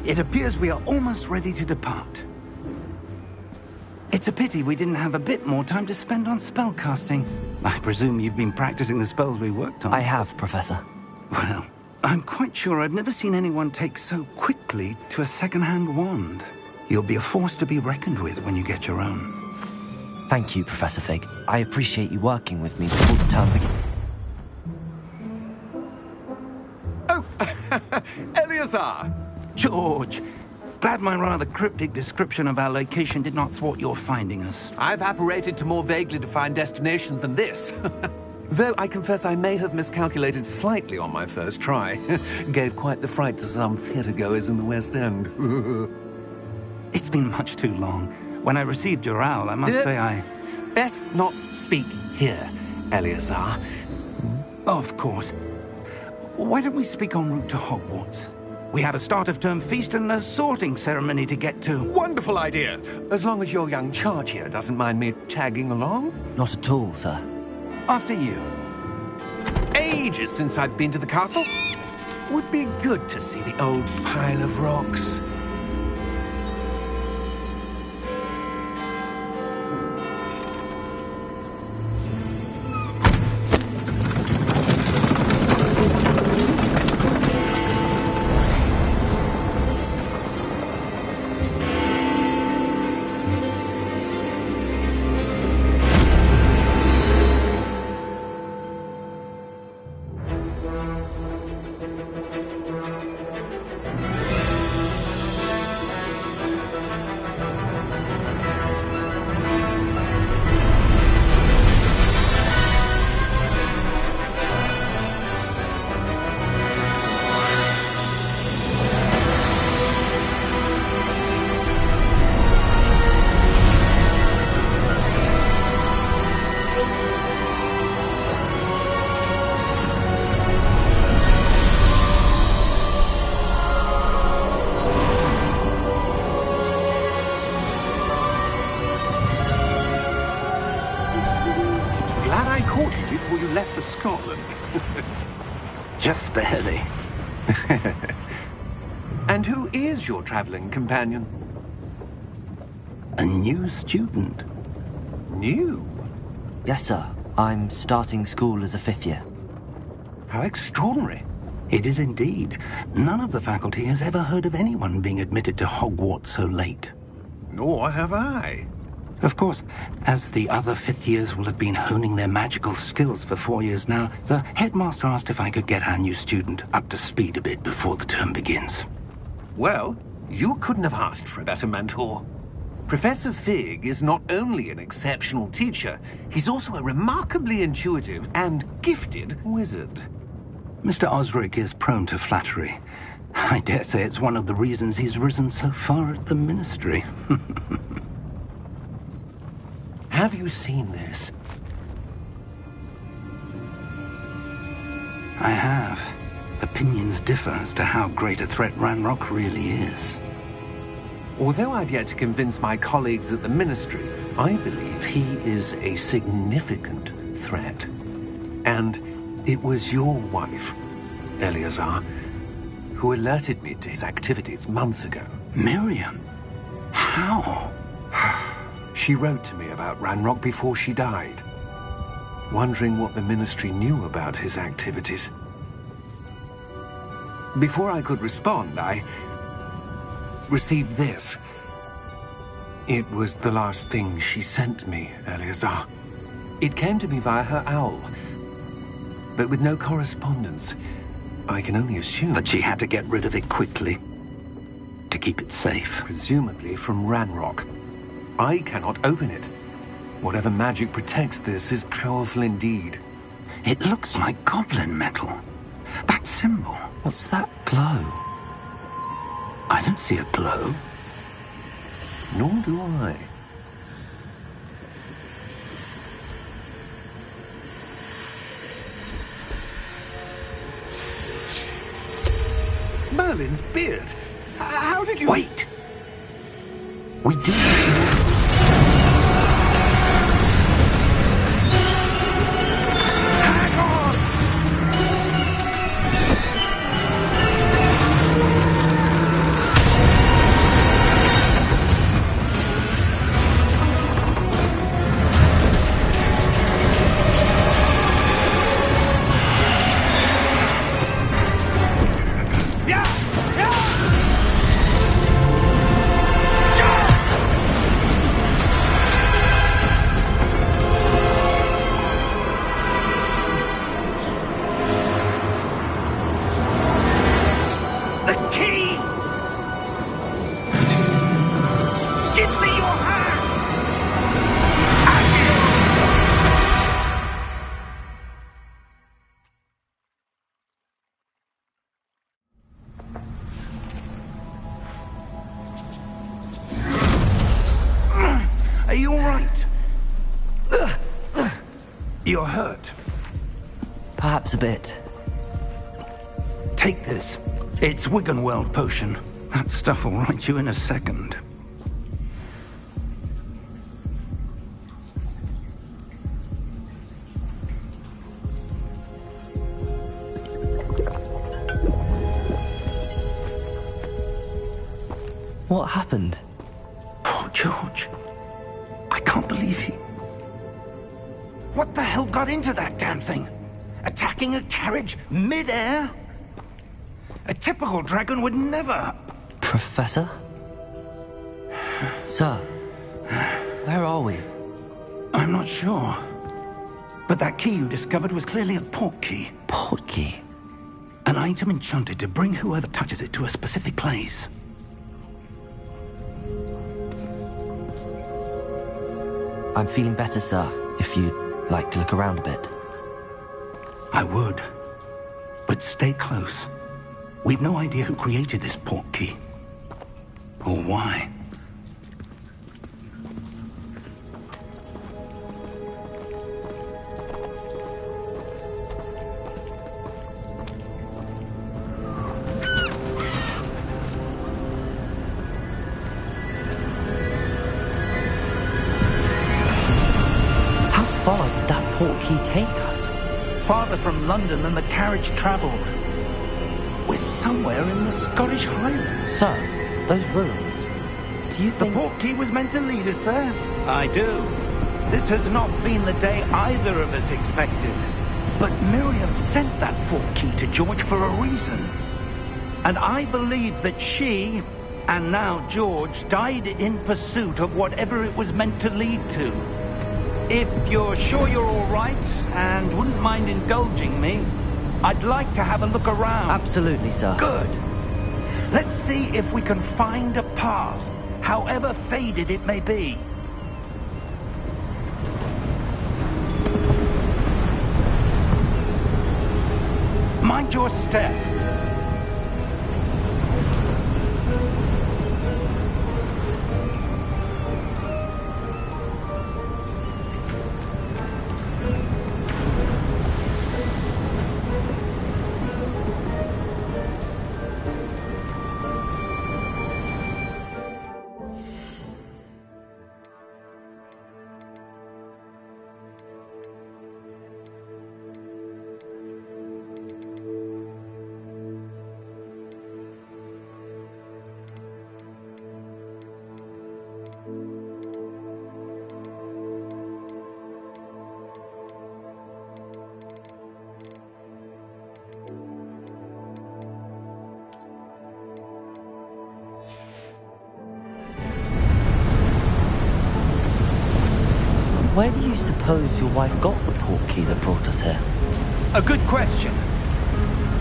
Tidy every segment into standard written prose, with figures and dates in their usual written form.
It appears we are almost ready to depart. It's a pity we didn't have a bit more time to spend on spellcasting. I presume you've been practicing the spells we worked on. I have, Professor. Well, I'm quite sure I've never seen anyone take so quickly to a second-hand wand. You'll be a force to be reckoned with when you get your own. Thank you, Professor Fig. I appreciate you working with me before the term begins. Oh, Eleazar! George! Glad my rather cryptic description of our location did not thwart your finding us. I've apparated to more vaguely defined destinations than this. Though I confess I may have miscalculated slightly on my first try. Gave quite the fright to some theatregoers in the West End. It's been much too long. When I received your owl, I must say I... Best not speak here, Eleazar. Of course. Why don't we speak en route to Hogwarts? We have a start-of-term feast and a sorting ceremony to get to. Wonderful idea! As long as your young charge here doesn't mind me tagging along. Not at all, sir. After you. Ages since I'd been to the castle. Would be good to see the old pile of rocks. Before you left for Scotland. Just barely. And who is your traveling companion? A new student. New? Yes, sir. I'm starting school as a 5th year. How extraordinary. It is indeed. None of the faculty has ever heard of anyone being admitted to Hogwarts so late. Nor have I. Of course, as the other 5th years will have been honing their magical skills for 4 years now, the headmaster asked if I could get our new student up to speed a bit before the term begins. Well, you couldn't have asked for a better mentor. Professor Fig is not only an exceptional teacher, he's also a remarkably intuitive and gifted wizard. Mr. Osric is prone to flattery. I dare say it's one of the reasons he's risen so far at the Ministry. Have you seen this? I have. Opinions differ as to how great a threat Ranrock really is. Although I've yet to convince my colleagues at the Ministry, I believe he is a significant threat. And it was your wife, Eleazar, who alerted me to his activities months ago. Miriam? How? She wrote to me about Ranrock before she died, wondering what the Ministry knew about his activities. Before I could respond, I received this. It was the last thing she sent me, Eleazar. It came to me via her owl, but with no correspondence. I can only assume that she had to get rid of it quickly, to keep it safe. Presumably from Ranrock. I cannot open it. Whatever magic protects this is powerful indeed. It looks like goblin metal. That symbol. What's that glow? I don't see a glow. Nor do I. Merlin's beard. How did you... Wait! We do... Hang on! Give me your hand! Are you all right? You're hurt. Perhaps a bit. Take this. It's Wiggenweld potion. That stuff will right you in a second. What happened? Poor George. I can't believe he... What the hell got into that damn thing? Attacking a carriage mid-air? A typical dragon would never... Professor? Sir, where are we? I'm not sure. But that key you discovered was clearly a port key. Port key? An item enchanted to bring whoever touches it to a specific place. I'm feeling better, sir, if you'd like to look around a bit. I would. But stay close. We've no idea who created this port key. Or why. How far did that port key take us? Farther from London than the carriage travelled. We're somewhere in the Scottish Highlands. Sir, those ruins. Do you think... The port key was meant to lead us there? I do. This has not been the day either of us expected. But Miriam sent that port key to George for a reason. And I believe that she, and now George, died in pursuit of whatever it was meant to lead to. If you're sure you're all right, and wouldn't mind indulging me, I'd like to have a look around. Absolutely, sir. Good. Let's see if we can find a path, however faded it may be. Mind your step. Where do you suppose your wife got the port key that brought us here? A good question.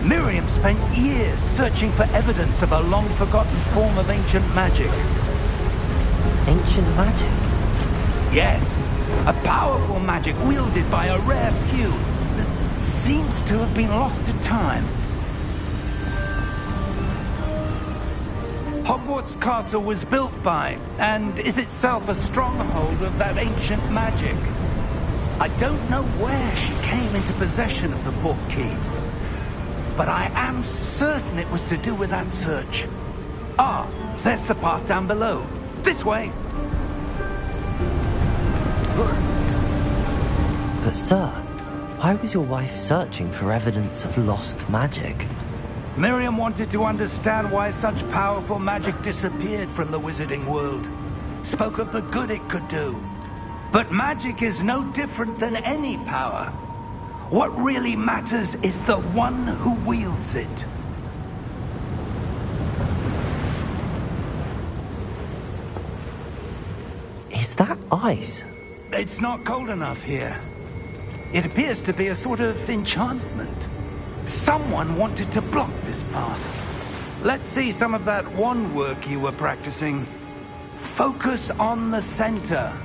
Miriam spent years searching for evidence of a long-forgotten form of ancient magic. Ancient magic? Yes, a powerful magic wielded by a rare few that seems to have been lost to time. Hogwarts Castle was built by, and is itself a stronghold of that ancient magic. I don't know where she came into possession of the port key, but I am certain it was to do with that search. Ah, there's the path down below. This way. But sir, why was your wife searching for evidence of lost magic? Miriam wanted to understand why such powerful magic disappeared from the wizarding world. Spoke of the good it could do. But magic is no different than any power. What really matters is the one who wields it. Is that ice? It's not cold enough here. It appears to be a sort of enchantment. Someone wanted to block this path. Let's see some of that wand work you were practicing. Focus on the center.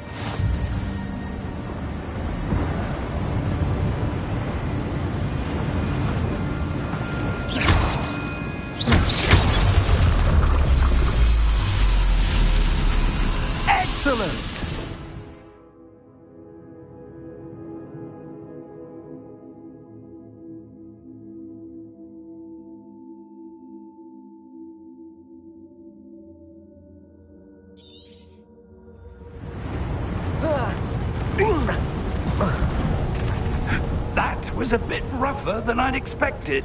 Excellent! That was a bit rougher than I'd expected.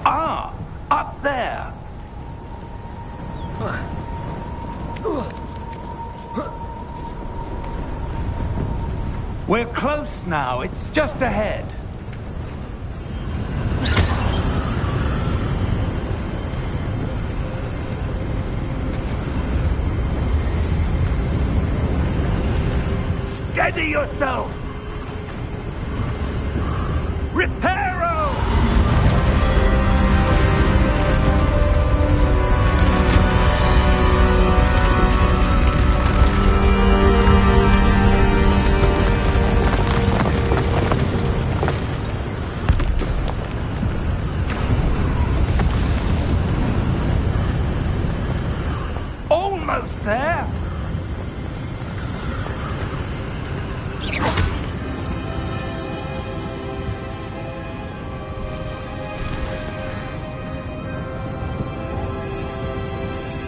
Ah, up there. We're close now. It's just ahead. Steady yourself! Reparo! Almost there!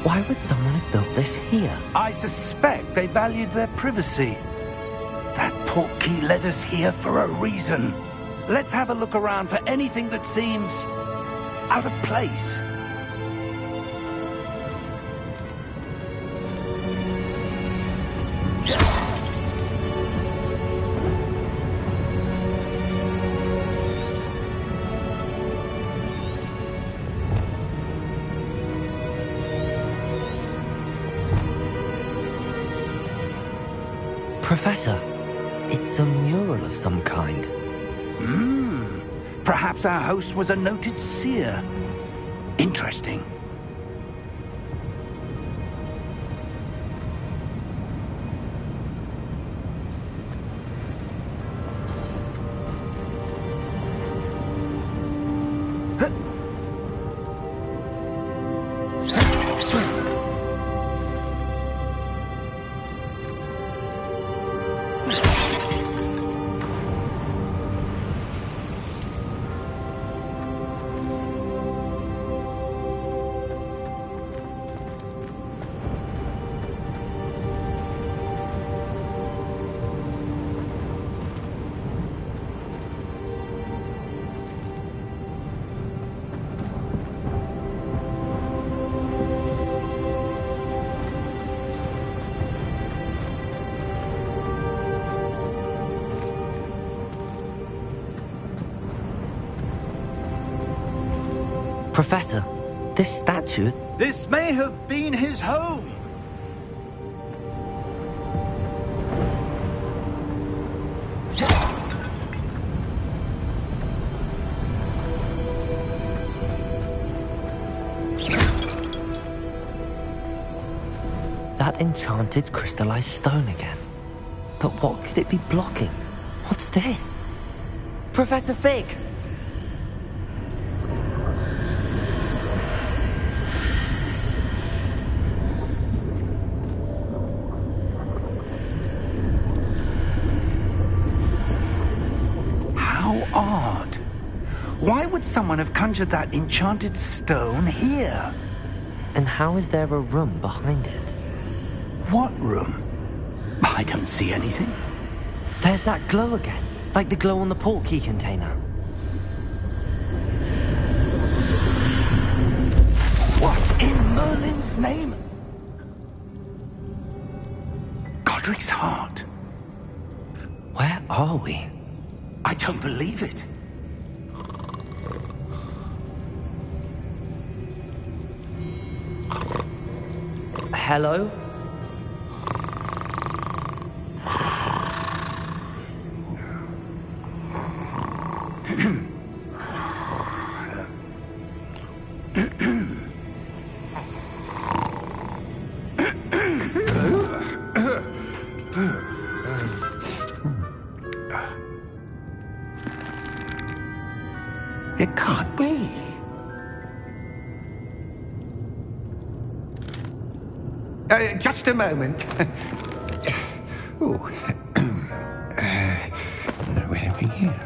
Why would someone have built this here? I suspect they valued their privacy. That portkey led us here for a reason. Let's have a look around for anything that seems out of place. Professor, it's a mural of some kind. Perhaps our host was a noted seer. Interesting. Professor, this statue... This may have been his home. That enchanted crystallized stone again. But what could it be blocking? What's this? Professor Fig! Odd. Why would someone have conjured that enchanted stone here? And how is there a room behind it? What room? I don't see anything. There's that glow again, like the glow on the portkey container. What in Merlin's name? Godric's heart. Where are we? I don't believe it. Hello? It can't be. Just a moment. Ooh. Where are we here?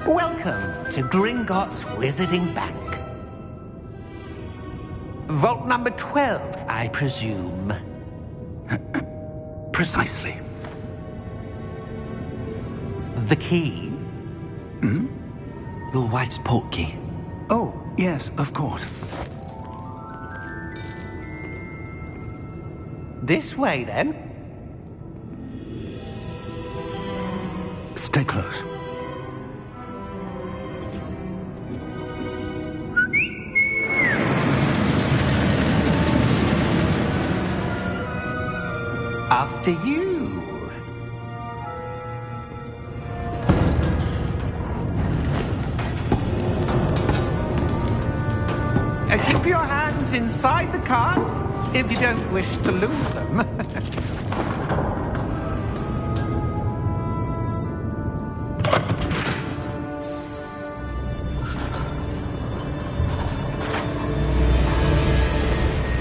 Welcome to Gringotts Wizarding Bank. Vault number 12, I presume. Precisely. The key? Hmm? Your wife's portkey. Oh, yes, of course. This way, then. Stay close. After you. Keep your hands inside the cart if you don't wish to lose them.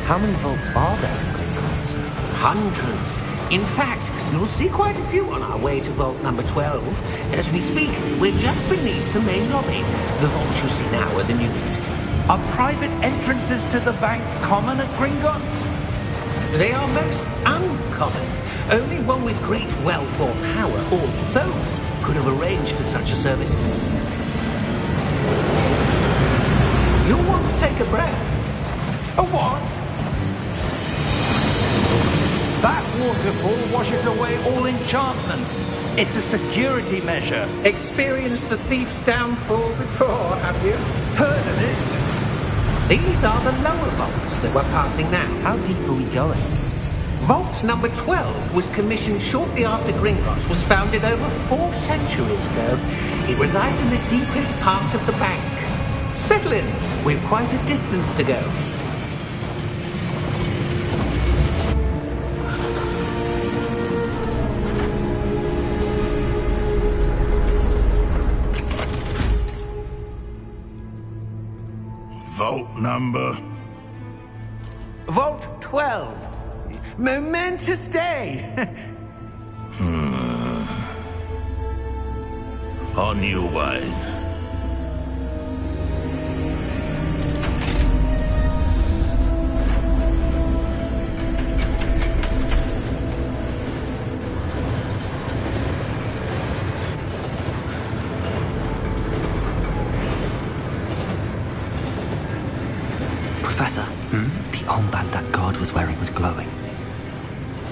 How many vaults are there in Gringotts? Hundreds. In fact, you'll see quite a few on our way to vault number 12. As we speak, we're just beneath the main lobby. The vaults you see now are the newest. Are private entrances to the bank common at Gringotts? They are most uncommon. Only one with great wealth or power, or both, could have arranged for such a service. You'll want to take a breath. A what? That waterfall washes away all enchantments. It's a security measure. Experienced the thief's downfall before, have you? Heard of it? These are the lower vaults that we're passing now. How deep are we going? Vault number 12 was commissioned shortly after Gringotts was founded over 4 centuries ago. It resides in the deepest part of the bank. Settle in. We've quite a distance to go. Vault number? Vault 12. Momentous day. On new wine. Professor, the armband that guard was wearing was glowing.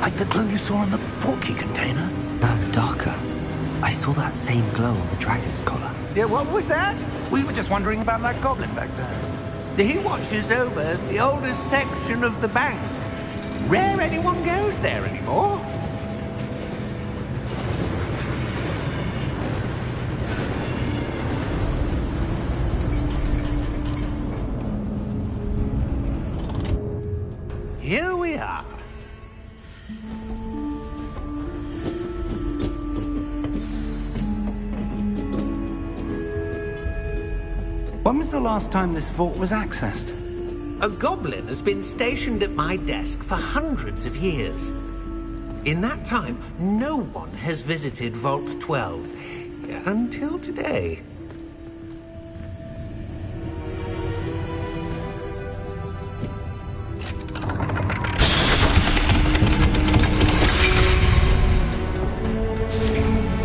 Like the glow you saw on the portkey container? No, darker. I saw that same glow on the dragon's collar. Yeah, what was that? We were just wondering about that goblin back there. He watches over the oldest section of the bank. Rare anyone goes there anymore. Here we are. When was the last time this vault was accessed? A goblin has been stationed at my desk for hundreds of years. In that time, no one has visited Vault 12 until today.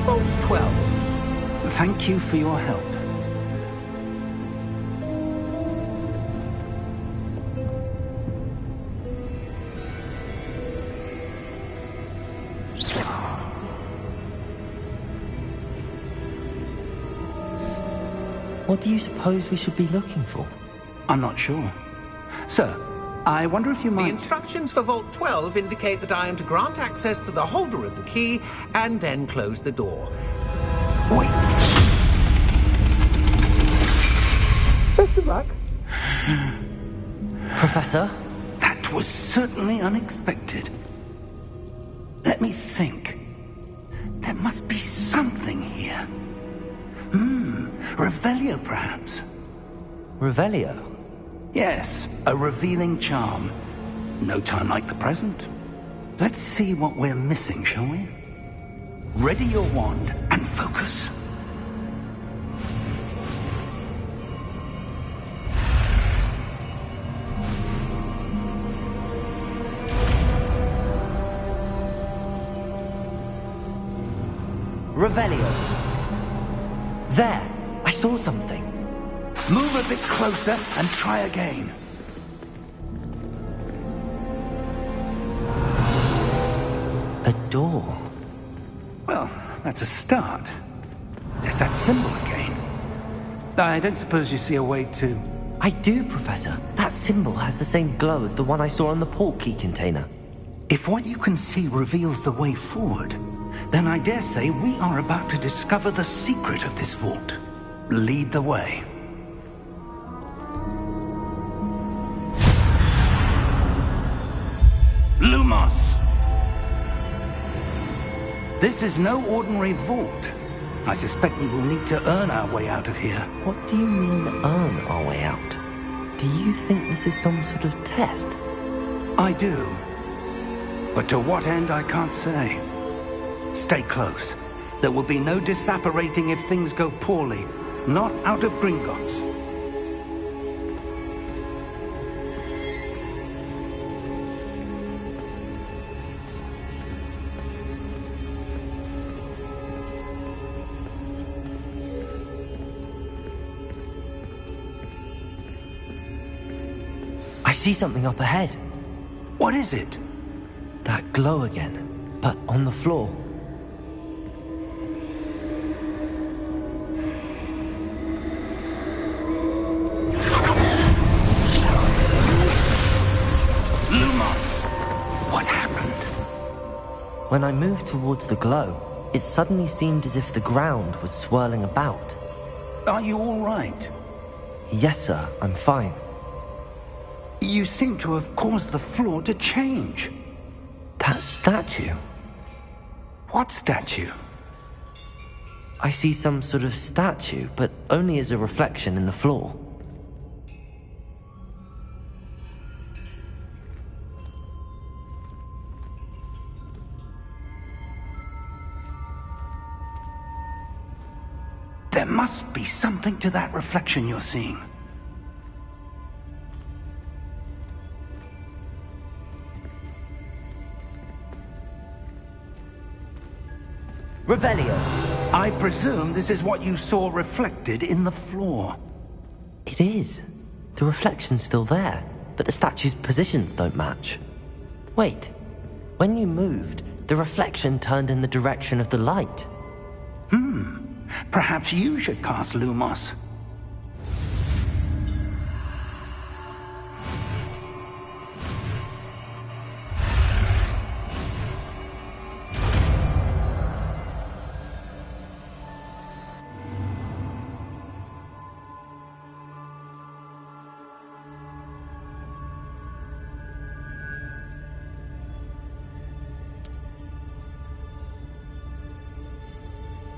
Vault 12. Thank you for your help. What do you suppose we should be looking for? I'm not sure. Sir, I wonder if you The might... instructions for Vault 12 indicate that I am to grant access to the holder of the key and then close the door. Wait! Best of luck. Professor? That was certainly unexpected. Let me think. There must be something here. Revelio, perhaps? Revelio? Yes, a revealing charm. No time like the present. Let's see what we're missing, shall we? Ready your wand and focus. Revelio. There! I saw something. Move a bit closer and try again. A door. Well, that's a start. There's that symbol again. I don't suppose you see a way to... I do, Professor. That symbol has the same glow as the one I saw on the portkey container. If what you can see reveals the way forward, then I dare say we are about to discover the secret of this vault. Lead the way. Lumos! This is no ordinary vault. I suspect we will need to earn our way out of here. What do you mean, earn our way out? Do you think this is some sort of test? I do. But to what end, I can't say. Stay close. There will be no disapparating if things go poorly. Not out of Gringotts. I see something up ahead. What is it? That glow again, but on the floor. Lumos! What happened? When I moved towards the glow, it suddenly seemed as if the ground was swirling about. Are you all right? Yes, sir, I'm fine. You seem to have caused the floor to change. That statue? What statue? I see some sort of statue, but only as a reflection in the floor. There must be something to that reflection you're seeing. Revelio! I presume this is what you saw reflected in the floor. It is. The reflection's still there, but the statue's positions don't match. Wait. When you moved, the reflection turned in the direction of the light. Perhaps you should cast Lumos.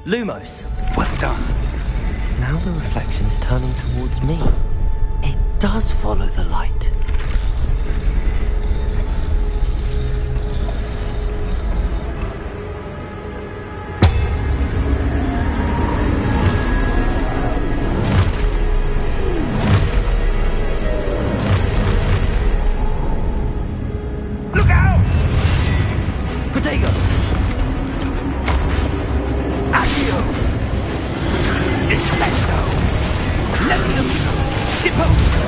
Lumos! Well done. Now the reflection's turning towards me. It does follow the light. Look out! Protego! Accio! Defendo! Levioso! Deposo!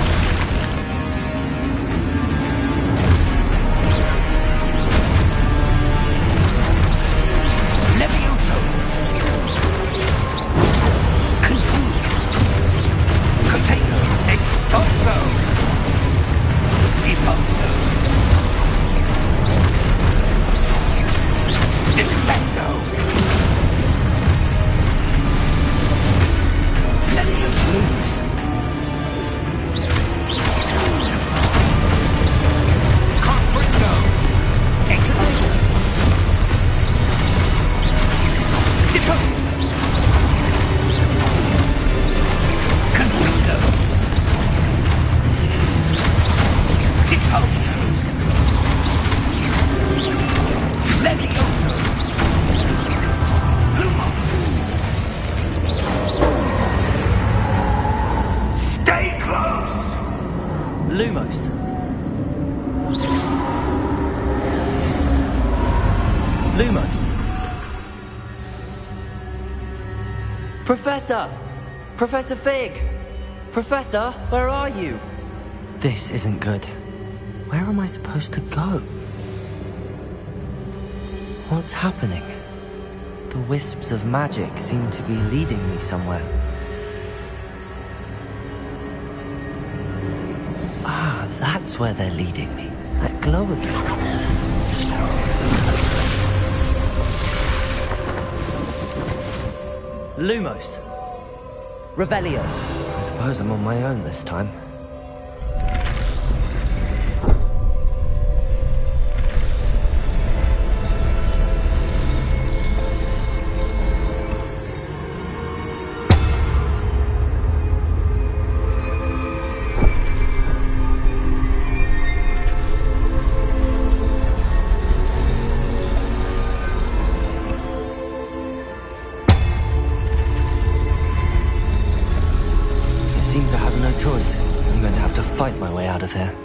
Professor! Professor Fig! Professor, where are you? This isn't good. Where am I supposed to go? What's happening? The wisps of magic seem to be leading me somewhere. Ah, that's where they're leading me. That glow again. Lumos. Revelio. I suppose I'm on my own this time. Seems I have no choice. I'm going to have to fight my way out of here.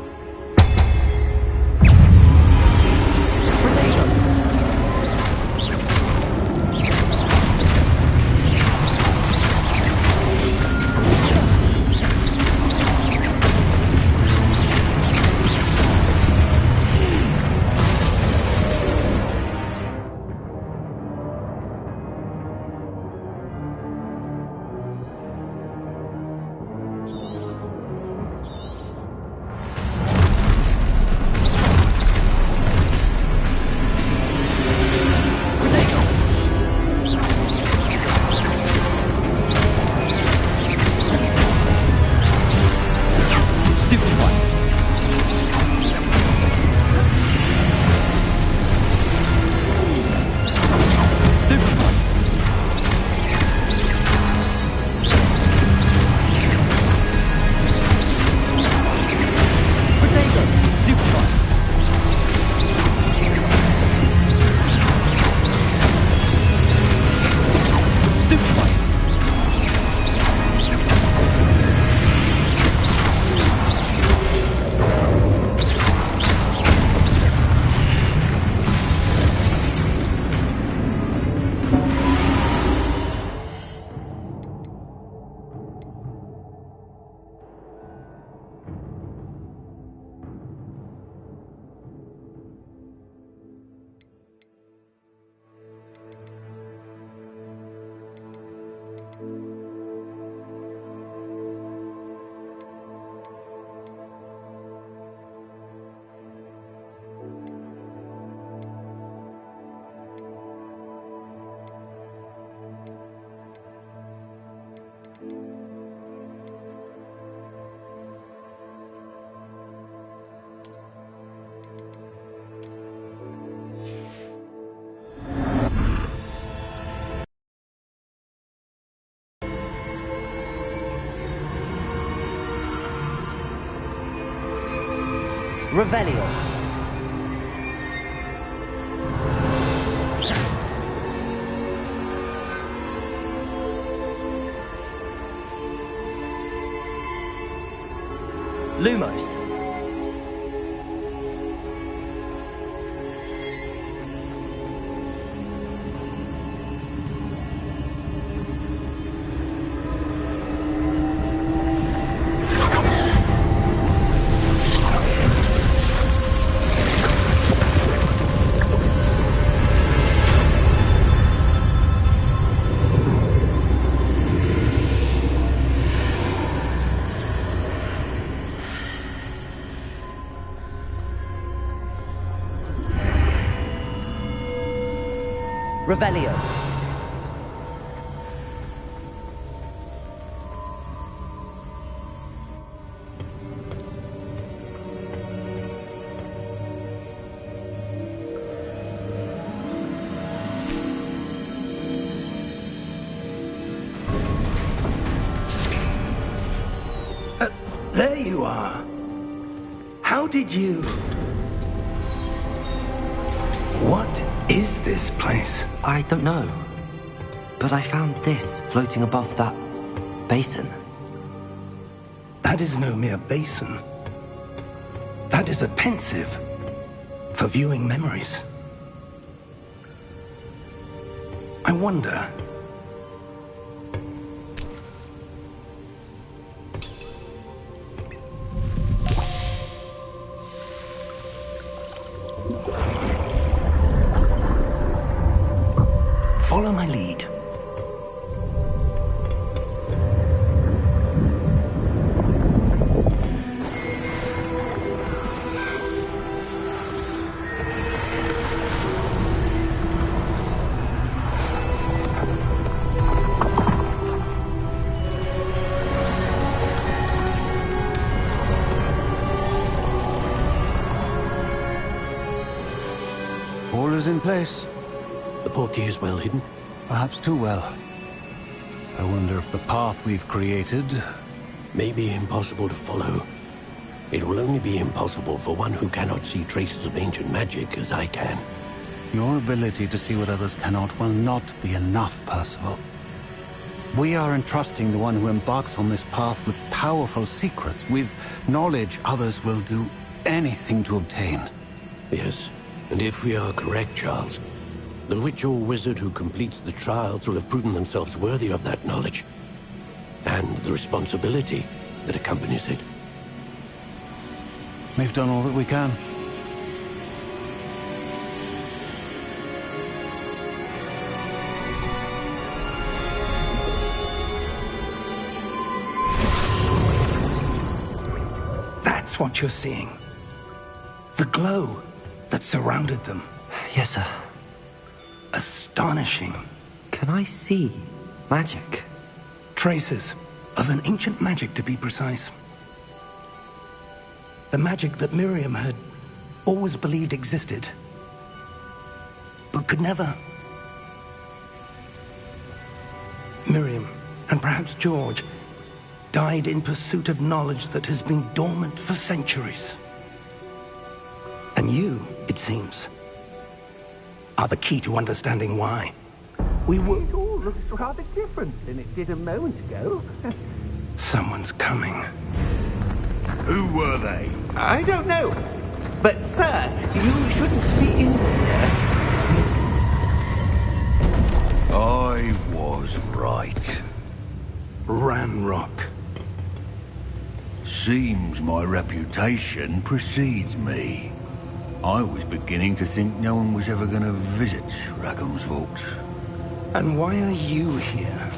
Revelio. Lumos. Revelio. There you are. How did you... What is this place? I don't know. But I found this floating above that basin. That is no mere basin. That is a pensive for viewing memories. I wonder, Follow my lead. All is in place. The portkey is well hidden. Perhaps too well. I wonder if the path we've created... May be impossible to follow. It will only be impossible for one who cannot see traces of ancient magic as I can. Your ability to see what others cannot will not be enough, Percival. We are entrusting the one who embarks on this path with powerful secrets, with knowledge others will do anything to obtain. Yes, and if we are correct, Charles, the witch or wizard who completes the trials will have proven themselves worthy of that knowledge, and the responsibility that accompanies it. We've done all that we can. That's what you're seeing. The glow that surrounded them. Yes, sir. Astonishing. Can I see magic? Traces of an ancient magic, to be precise. The magic that Miriam had always believed existed, but could never. Miriam, and perhaps George, died in pursuit of knowledge that has been dormant for centuries. And you, it seems, are the key to understanding why. We were... It all looks rather different than it did a moment ago. Someone's coming. Who were they? I don't know. But, sir, you shouldn't be in here. I was right. Ranrock. Seems my reputation precedes me. I was beginning to think no one was ever going to visit Rackham's vault. And why are you here?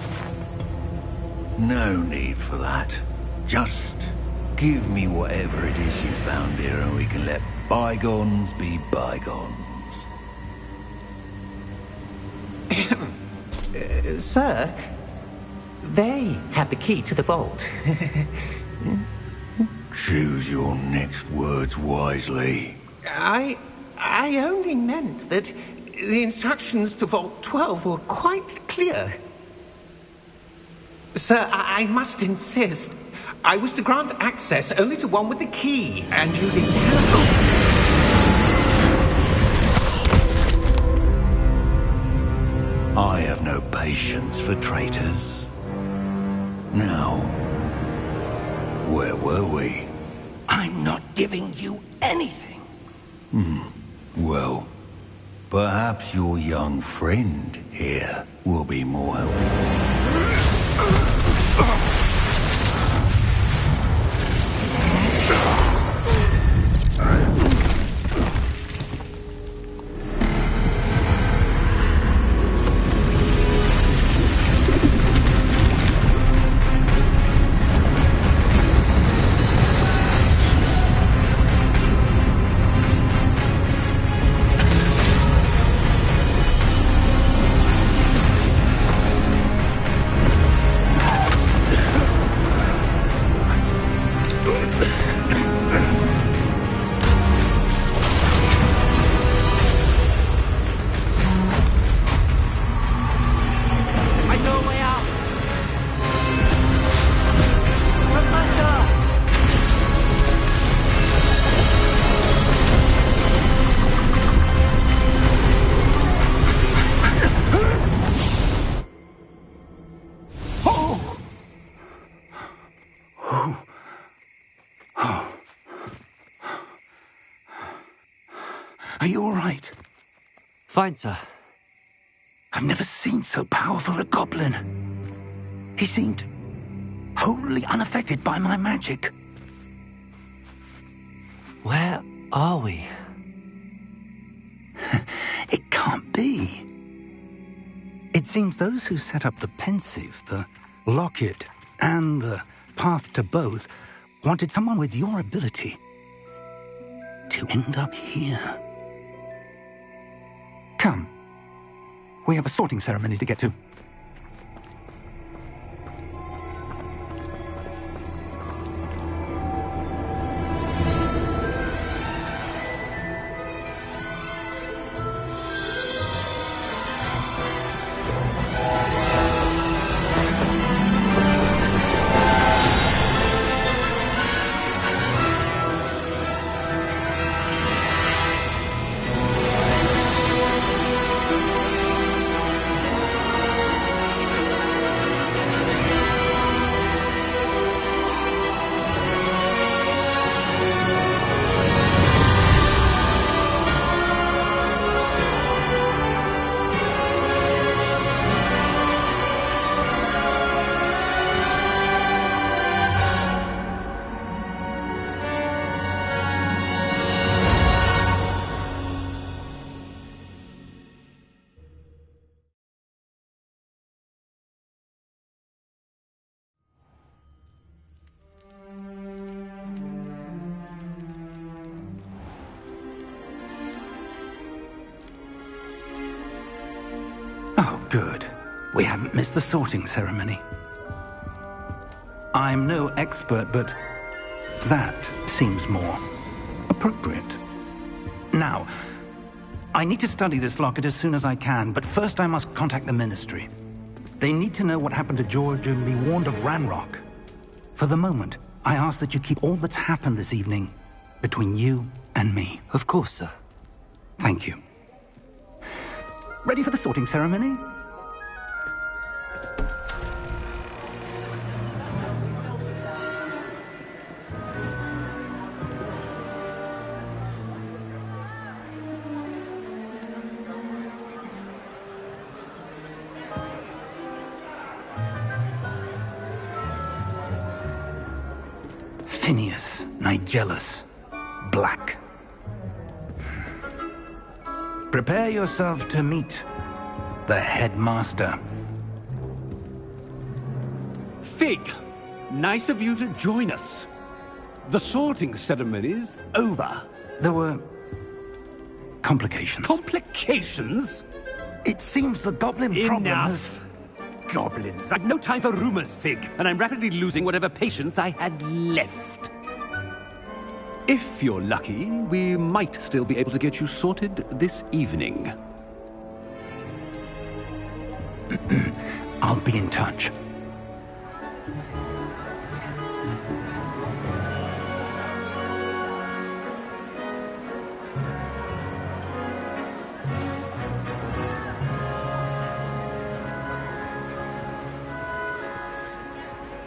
No need for that. Just give me whatever it is you found here and we can let bygones be bygones. Sir, they had the key to the vault. Choose your next words wisely. I only meant that the instructions to Vault 12 were quite clear. Sir, I must insist. I was to grant access only to one with the key, and you didn't have... I have no patience for traitors. Now, where were we? I'm not giving you anything. Well, perhaps your young friend here will be more helpful. Are you all right? Fine, sir. I've never seen so powerful a goblin. He seemed wholly unaffected by my magic. Where are we? It can't be. It seems those who set up the pensive, the locket, and the path to both wanted someone with your ability to end up here. Come. We have a sorting ceremony to get to. Oh, good. We haven't missed the sorting ceremony. I'm no expert, but that seems more appropriate. Now, I need to study this locket as soon as I can, but first I must contact the Ministry. They need to know what happened to George and be warned of Ranrock. For the moment, I ask that you keep all that's happened this evening between you and me. Of course, sir. Thank you. Ready for the sorting ceremony? Phineas, Nigellus, Black. Prepare yourself to meet the headmaster. Fig, nice of you to join us. The sorting ceremony's over. There were complications. Complications? It seems the goblin problem has... Enough. Goblins. I've no time for rumors, Fig, and I'm rapidly losing whatever patience I had left. If you're lucky, we might still be able to get you sorted this evening. I'll be in touch.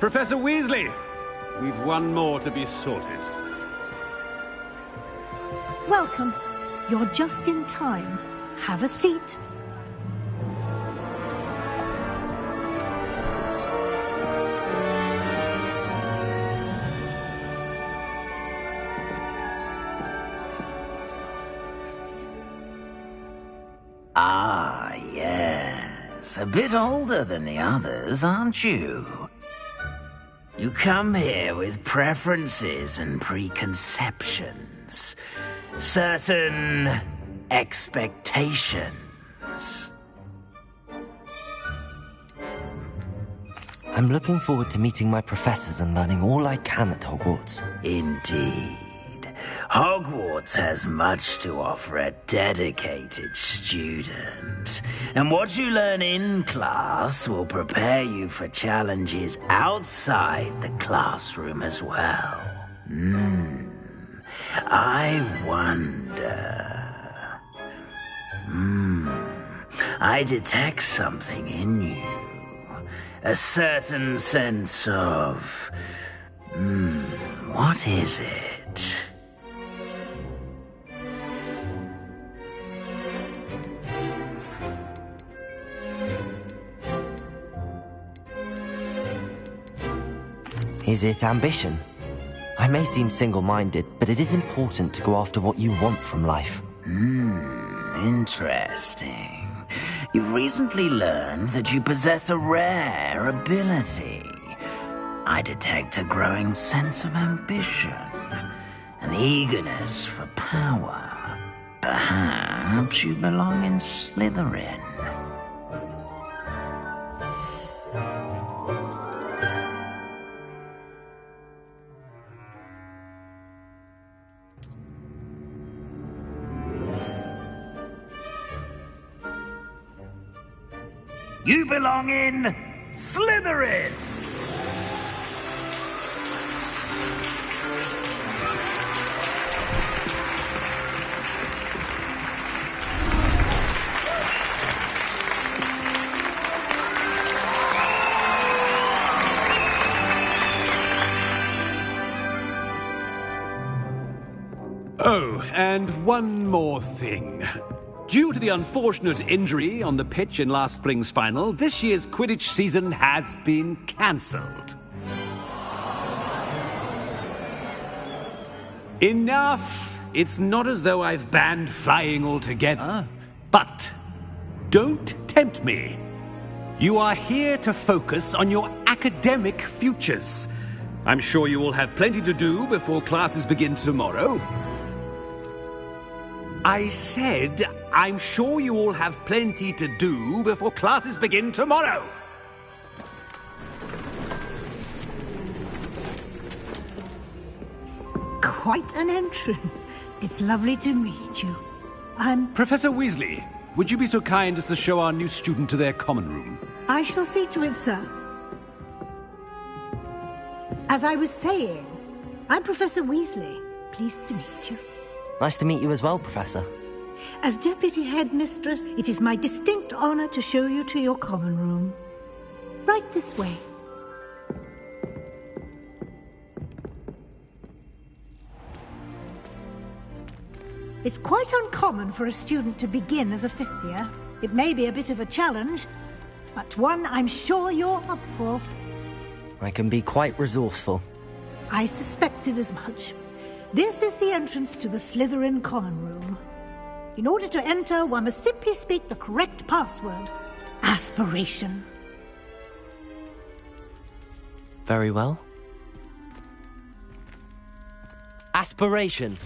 Professor Weasley, we've one more to be sorted. Welcome. You're just in time. Have a seat. Ah, yes. A bit older than the others, aren't you? You come here with preferences and preconceptions. Certain expectations. I'm looking forward to meeting my professors and learning all I can at Hogwarts. Indeed. Hogwarts has much to offer a dedicated student. And what you learn in class will prepare you for challenges outside the classroom as well. I wonder... I detect something in you. A certain sense of... what is it? Is it ambition? I may seem single-minded, but it is important to go after what you want from life. Interesting. You've recently learned that you possess a rare ability. I detect a growing sense of ambition, an eagerness for power. Perhaps you belong in Slytherin. You belong in Slytherin! Oh, and one more thing. Due to the unfortunate injury on the pitch in last spring's final, this year's Quidditch season has been cancelled. Enough! It's not as though I've banned flying altogether. But don't tempt me. You are here to focus on your academic futures. I'm sure you will have plenty to do before classes begin tomorrow. I said, I'm sure you all have plenty to do before classes begin tomorrow. Quite an entrance. It's lovely to meet you. I'm... Professor Weasley, would you be so kind as to show our new student to their common room? I shall see to it, sir. As I was saying, I'm Professor Weasley. Pleased to meet you. Nice to meet you as well, Professor. As Deputy Headmistress, it is my distinct honor to show you to your common room. Right this way. It's quite uncommon for a student to begin as a fifth year. It may be a bit of a challenge, but one I'm sure you're up for. I can be quite resourceful. I suspected as much. This is the entrance to the Slytherin common room. In order to enter, one must simply speak the correct password. Aspiration. Very well. Aspiration.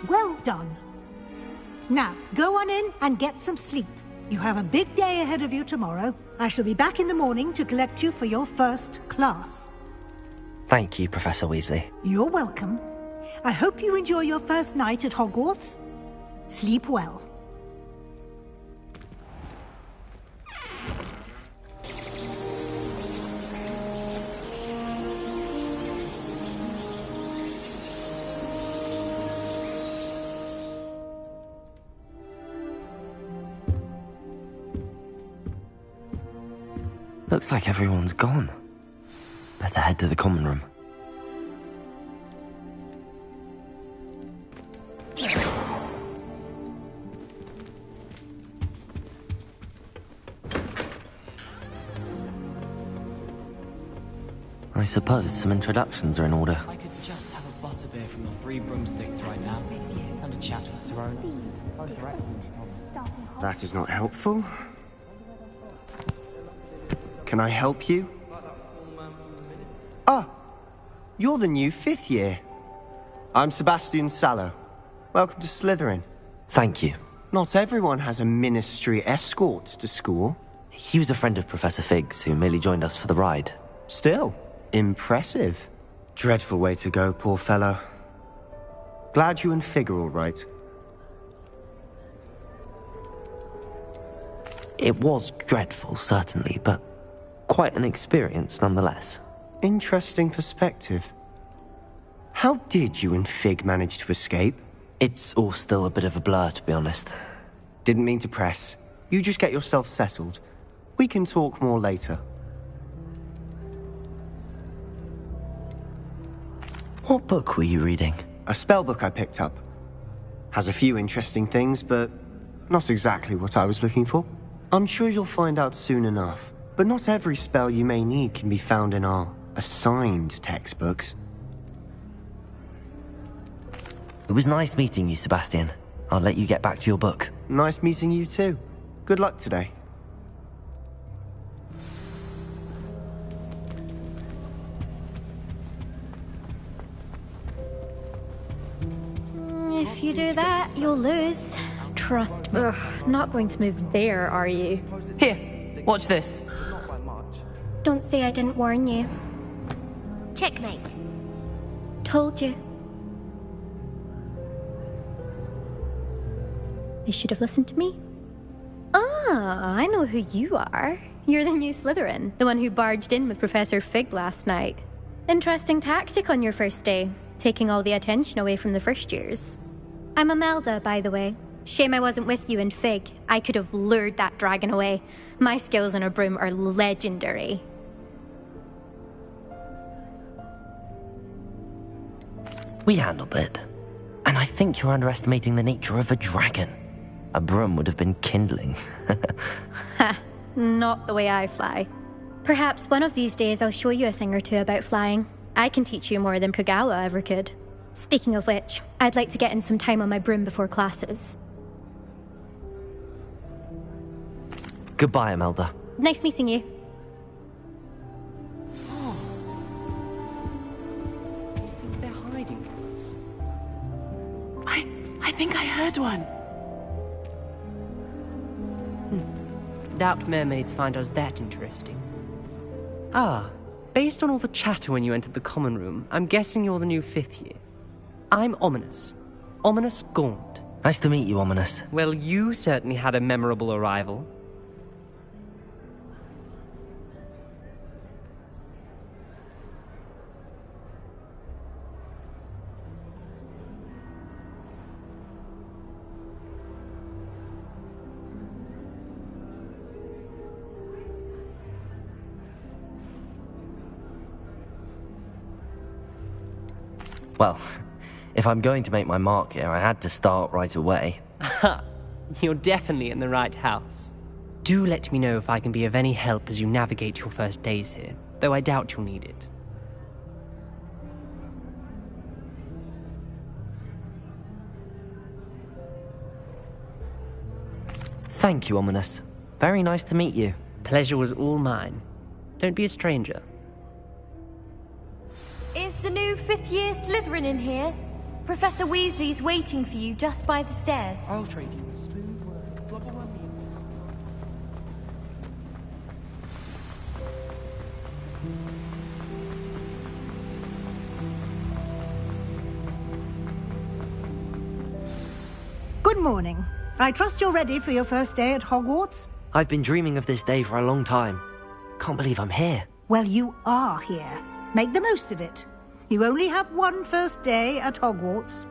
Well done. Now, go on in and get some sleep. You have a big day ahead of you tomorrow. I shall be back in the morning to collect you for your first class. Thank you, Professor Weasley. You're welcome. I hope you enjoy your first night at Hogwarts. Sleep well. Looks like everyone's gone. Better head to the common room. I suppose some introductions are in order. I could just have a butterbeer from the Three Broomsticks right now. And a chat with Tyrone. That is not helpful. Can I help you? Ah, you're the new fifth year. I'm Sebastian Sallow. Welcome to Slytherin. Thank you. Not everyone has a ministry escort to school. He was a friend of Professor Figgs, who merely joined us for the ride. Still, impressive. Dreadful way to go, poor fellow. Glad you and Fig are all right. It was dreadful, certainly, but quite an experience nonetheless. Interesting perspective. How did you and Fig manage to escape? It's all still a bit of a blur, to be honest. Didn't mean to press. You just get yourself settled. We can talk more later. What book were you reading? A spell book I picked up. Has a few interesting things, but not exactly what I was looking for. I'm sure you'll find out soon enough. But not every spell you may need can be found in our assigned textbooks. It was nice meeting you, Sebastian. I'll let you get back to your book. Nice meeting you too. Good luck today. If you do that, you'll lose. Trust. Ugh, not going to move there, are you? Here, watch this. Don't say I didn't warn you. Checkmate. Told you. They should have listened to me. Ah, I know who you are. You're the new Slytherin, the one who barged in with Professor Fig last night. Interesting tactic on your first day, taking all the attention away from the first years. I'm Imelda, by the way. Shame I wasn't with you in Fig. I could have lured that dragon away. My skills on a broom are legendary. We handled it. And I think you're underestimating the nature of a dragon. A broom would have been kindling. Ha, not the way I fly. Perhaps one of these days I'll show you a thing or two about flying. I can teach you more than Kagawa ever could. Speaking of which, I'd like to get in some time on my broom before classes. Goodbye, Imelda. Nice meeting you. They're hiding from us. I think I heard one. Doubt mermaids find us that interesting. Ah, based on all the chatter when you entered the common room, I'm guessing you're the new 5th year. I'm Ominous. Ominous Gaunt. Nice to meet you, Ominous. Well, you certainly had a memorable arrival. Well, if I'm going to make my mark here, I had to start right away. Ha! You're definitely in the right house. Do let me know if I can be of any help as you navigate your first days here, though I doubt you'll need it. Thank you, Ominous. Very nice to meet you. Pleasure was all mine. Don't be a stranger. Is the new 5th year Slytherin in here? Professor Weasley's waiting for you just by the stairs. I'll trade you. Good morning. I trust you're ready for your first day at Hogwarts? I've been dreaming of this day for a long time. Can't believe I'm here. Well, you are here. Make the most of it. You only have one first day at Hogwarts.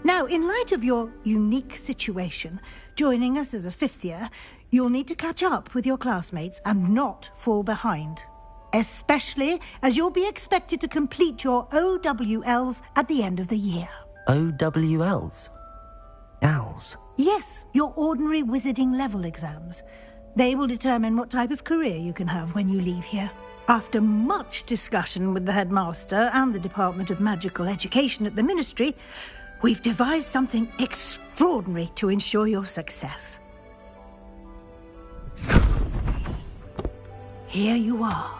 Now, in light of your unique situation, joining us as a 5th year, you'll need to catch up with your classmates and not fall behind. Especially as you'll be expected to complete your OWLs at the end of the year. OWLs? Owls? Yes, your ordinary wizarding level exams. They will determine what type of career you can have when you leave here. After much discussion with the headmaster and the Department of Magical Education at the Ministry, we've devised something extraordinary to ensure your success. Here you are.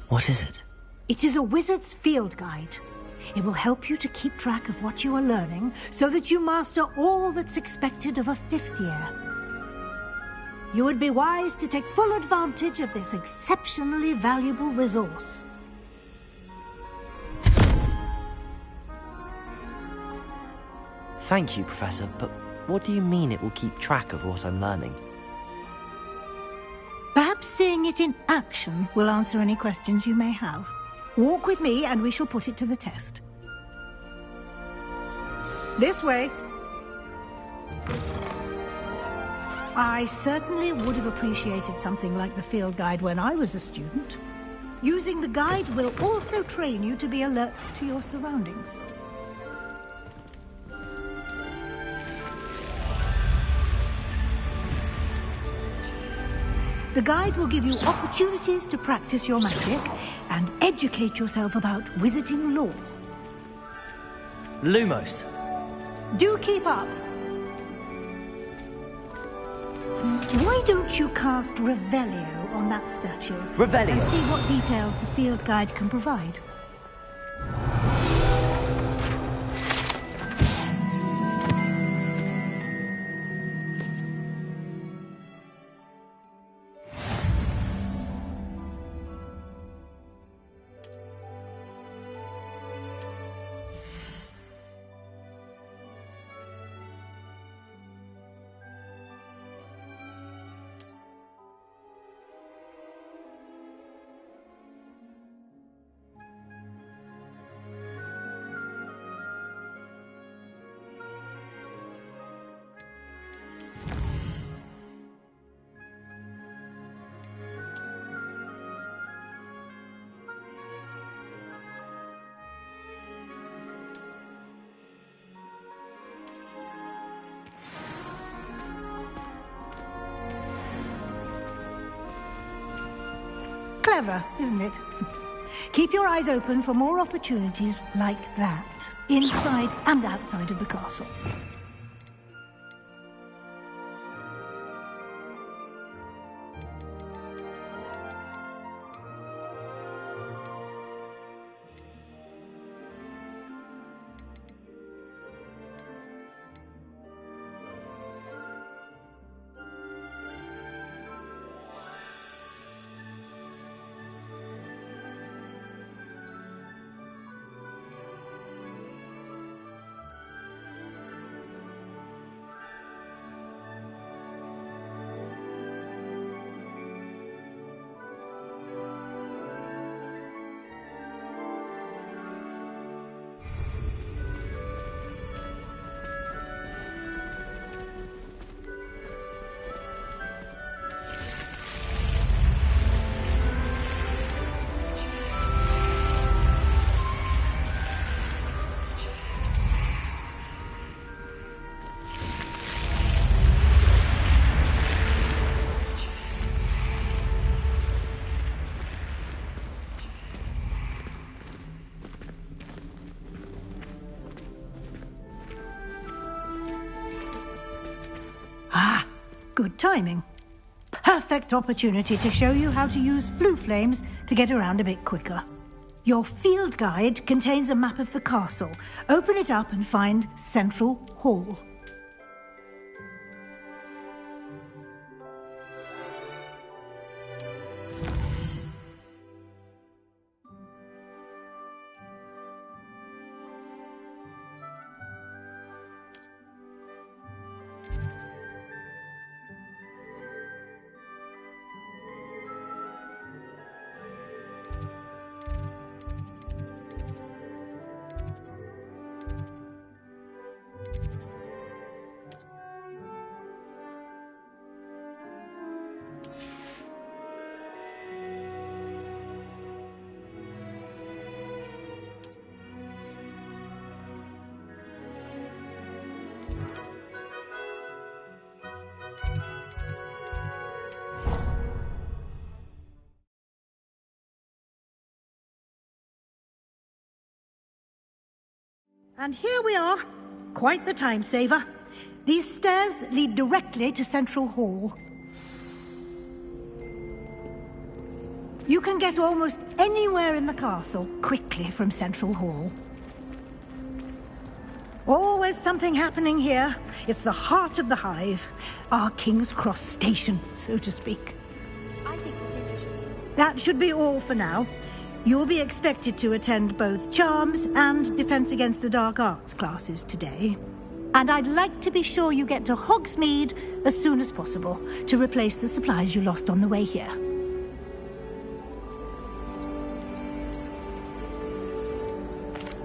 What is it? It is a wizard's field guide. It will help you to keep track of what you are learning so that you master all that's expected of a 5th year. You would be wise to take full advantage of this exceptionally valuable resource. Thank you, Professor, but what do you mean it will keep track of what I'm learning? Perhaps seeing it in action will answer any questions you may have. Walk with me and we shall put it to the test. This way. I certainly would have appreciated something like the field guide when I was a student. Using the guide will also train you to be alert to your surroundings. The guide will give you opportunities to practice your magic and educate yourself about wizarding lore. Lumos. Do keep up. Why don't you cast Revelio on that statue? Revelio. And see what details the field guide can provide. Clever, isn't it? Keep your eyes open for more opportunities like that, inside and outside of the castle. Good timing. Perfect opportunity to show you how to use flue flames to get around a bit quicker. Your field guide contains a map of the castle. Open it up and find Central Hall. And here we are. Quite the time saver. These stairs lead directly to Central Hall. You can get almost anywhere in the castle quickly from Central Hall. Always something happening here. It's the heart of the Hive. Our King's Cross station, so to speak. That should be all for now. You'll be expected to attend both Charms and Defense Against the Dark Arts classes today. And I'd like to be sure you get to Hogsmeade as soon as possible to replace the supplies you lost on the way here.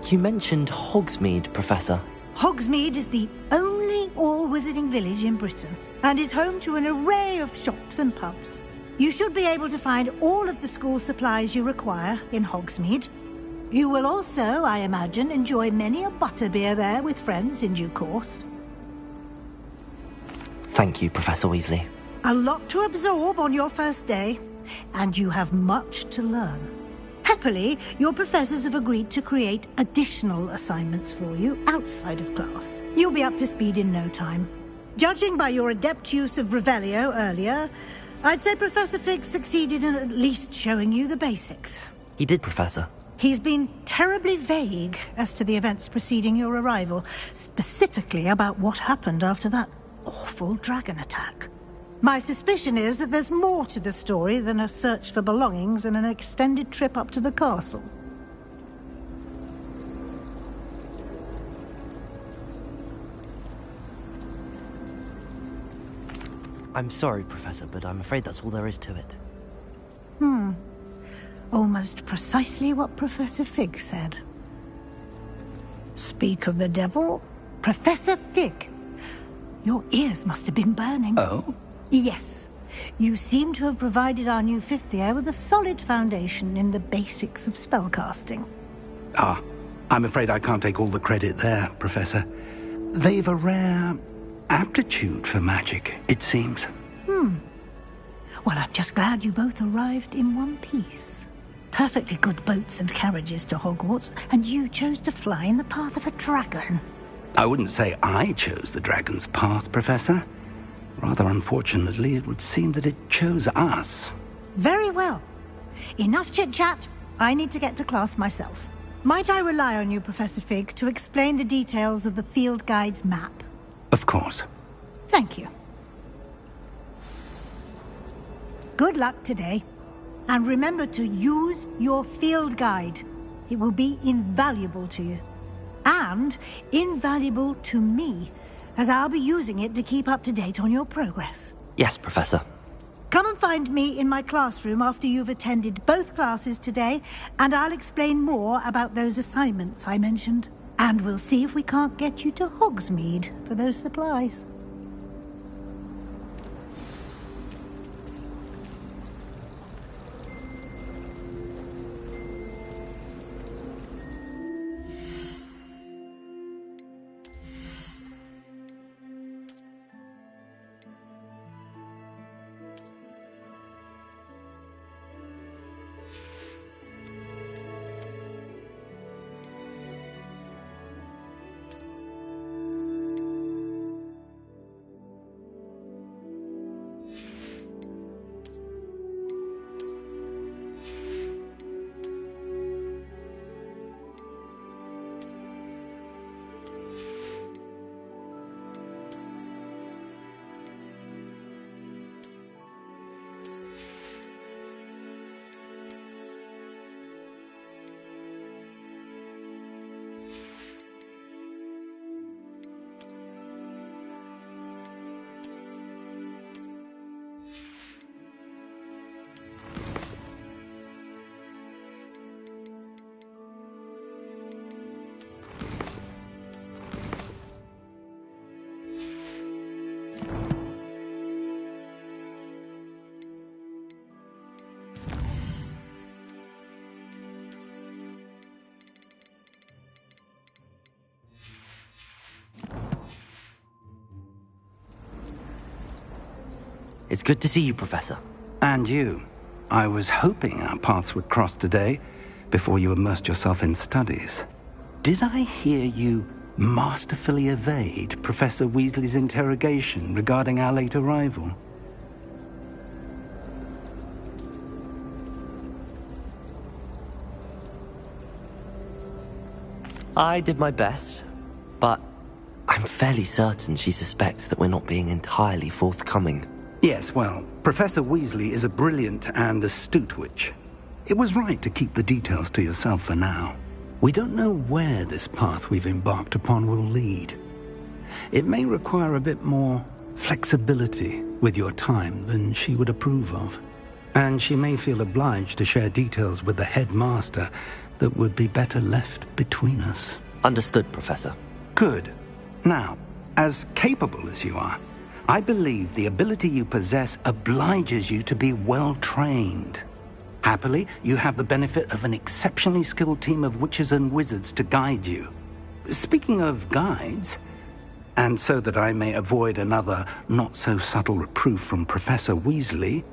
You mentioned Hogsmeade, Professor. Hogsmeade is the only all-wizarding village in Britain and is home to an array of shops and pubs. You should be able to find all of the school supplies you require in Hogsmeade. You will also, I imagine, enjoy many a butterbeer there with friends in due course. Thank you, Professor Weasley. A lot to absorb on your first day, and you have much to learn. Happily, your professors have agreed to create additional assignments for you outside of class. You'll be up to speed in no time. Judging by your adept use of Revelio earlier, I'd say Professor Fig succeeded in at least showing you the basics. He did, Professor. He's been terribly vague as to the events preceding your arrival, specifically about what happened after that awful dragon attack. My suspicion is that there's more to the story than a search for belongings and an extended trip up to the castle. I'm sorry, Professor, but I'm afraid that's all there is to it. Almost precisely what Professor Fig said. Speak of the devil, Professor Fig. Your ears must have been burning. Oh? Yes. You seem to have provided our new fifth year with a solid foundation in the basics of spellcasting. Ah, I'm afraid I can't take all the credit there, Professor. They've a rare aptitude for magic, it seems. Well, I'm just glad you both arrived in one piece. Perfectly good boats and carriages to Hogwarts, and you chose to fly in the path of a dragon. I wouldn't say I chose the dragon's path, Professor. Rather unfortunately, it would seem that it chose us. Very well. Enough chit-chat. I need to get to class myself. Might I rely on you, Professor Fig, to explain the details of the field guide's map? Of course. Thank you. Good luck today. And remember to use your field guide. It will be invaluable to you. And invaluable to me, as I'll be using it to keep up to date on your progress. Yes, Professor. Come and find me in my classroom after you've attended both classes today, and I'll explain more about those assignments I mentioned. And we'll see if we can't get you to Hogsmeade for those supplies. It's good to see you, Professor. And you. I was hoping our paths would cross today, before you immersed yourself in studies. Did I hear you masterfully evade Professor Weasley's interrogation regarding our late arrival? I did my best, but I'm fairly certain she suspects that we're not being entirely forthcoming. Yes, well, Professor Weasley is a brilliant and astute witch. It was right to keep the details to yourself for now. We don't know where this path we've embarked upon will lead. It may require a bit more flexibility with your time than she would approve of. And she may feel obliged to share details with the headmaster that would be better left between us. Understood, Professor. Good. Now, as capable as you are, I believe the ability you possess obliges you to be well-trained. Happily, you have the benefit of an exceptionally skilled team of witches and wizards to guide you. Speaking of guides, And so that I may avoid another not-so-subtle reproof from Professor Weasley,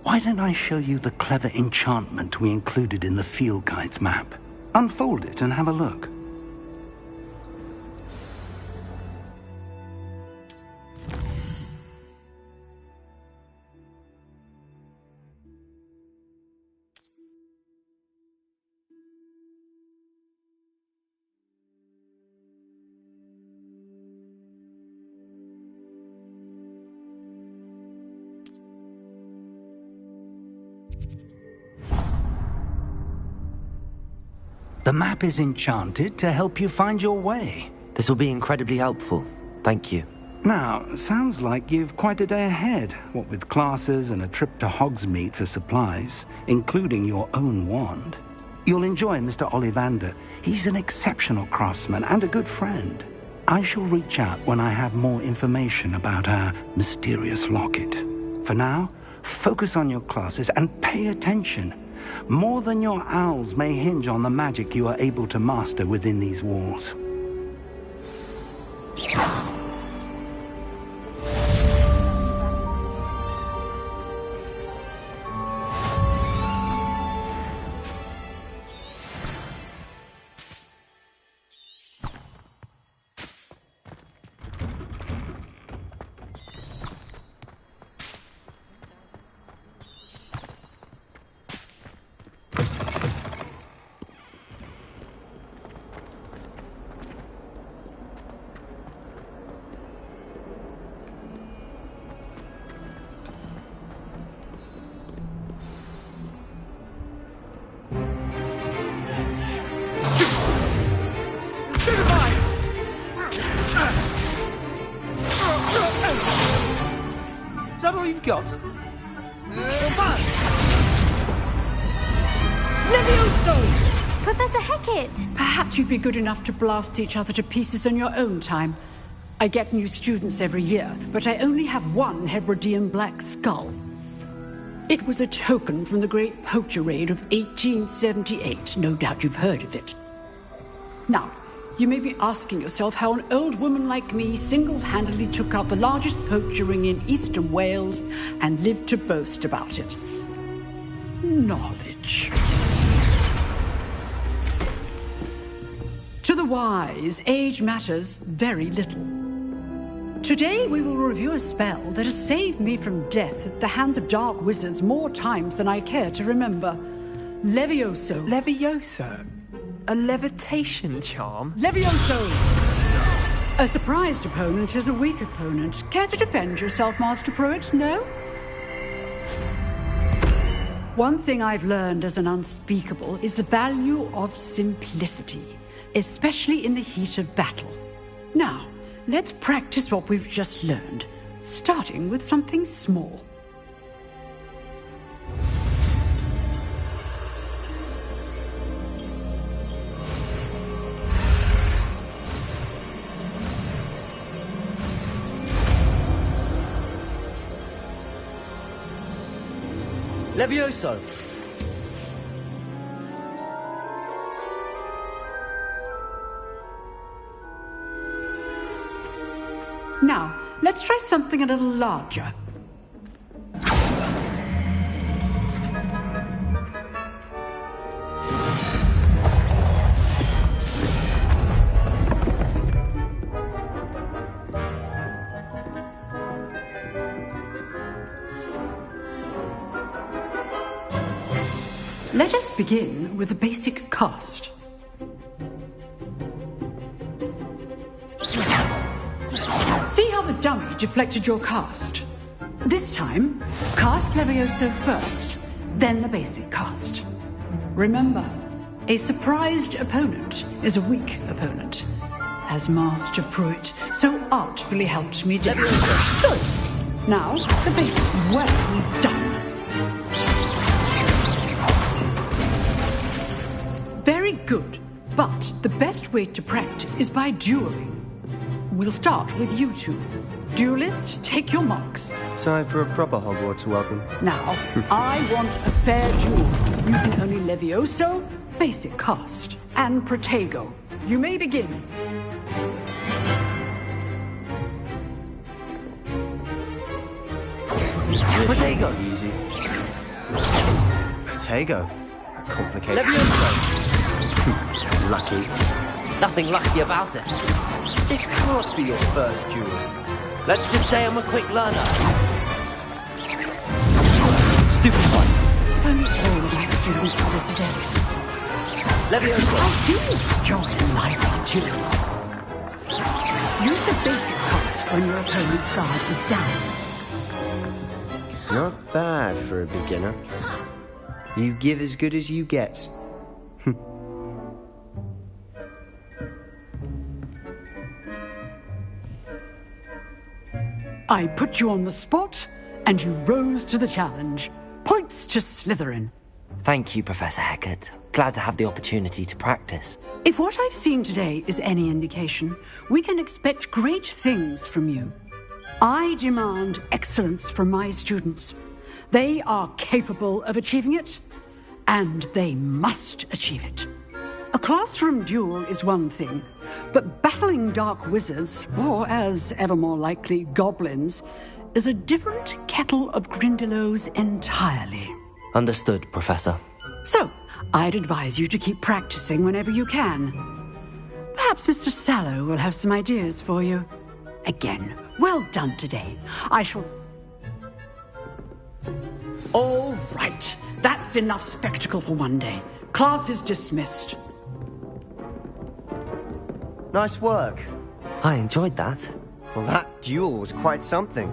why don't I show you the clever enchantment we included in the field guide's map? Unfold it and have a look. The map is enchanted to help you find your way. This will be incredibly helpful. Thank you. Now, sounds like you've quite a day ahead, what with classes and a trip to Hogsmeade for supplies, including your own wand. You'll enjoy Mr. Ollivander. He's an exceptional craftsman and a good friend. I shall reach out when I have more information about our mysterious locket. For now, focus on your classes and pay attention. More than your owls may hinge on the magic you are able to master within these walls. Is that all you've got? Levioso! Professor Hecat! Perhaps you'd be good enough to blast each other to pieces on your own time. I get new students every year, but I only have one Hebridean black skull. It was a token from the Great Poacher Raid of 1878. No doubt you've heard of it. Now, you may be asking yourself how an old woman like me single-handedly took out the largest poacher ring in eastern Wales and lived to boast about it. Knowledge. To the wise, age matters very little. Today we will review a spell that has saved me from death at the hands of dark wizards more times than I care to remember. Levioso. Levioso? A levitation charm? Levioso! A surprised opponent is a weak opponent. Care to defend yourself, Master Pruitt? No? One thing I've learned as an unspeakable is the value of simplicity, especially in the heat of battle. Now, let's practice what we've just learned, starting with something small. Levioso! Now, let's try something a little larger. Let us begin with a basic cast. See how the dummy deflected your cast? This time, cast Levioso first, then the basic cast. Remember, a surprised opponent is a weak opponent, as Master Pruitt so artfully helped me do. Good. Now, the basic. Well done. Very good, but the best way to practice is by dueling. We'll start with you two. Duelists, take your marks. Time for a proper Hogwarts welcome. Now, I want a fair duel, using only Levioso, basic cast, and Protego. You may begin. Protego! Easy. Protego. That complicates Levioso! Lucky. Nothing lucky about it. This can't be your first duel. Let's just say I'm a quick learner. Stupid one. If only all of my students were this adept. Levioso! I do enjoy a lively duel. Use the basic cost when your opponent's guard is down. Not bad for a beginner. You give as good as you get. I put you on the spot, and you rose to the challenge. Points to Slytherin. Thank you, Professor Hecat. Glad to have the opportunity to practice. If what I've seen today is any indication, we can expect great things from you. I demand excellence from my students. They are capable of achieving it, and they must achieve it. A classroom duel is one thing, but battling dark wizards, or as ever more likely, goblins, is a different kettle of Grindylows entirely. Understood, Professor. So, I'd advise you to keep practicing whenever you can. Perhaps Mr. Sallow will have some ideas for you. Again, well done today. I shall... All right. That's enough spectacle for one day. Class is dismissed. Nice work. I enjoyed that. Well, that duel was quite something.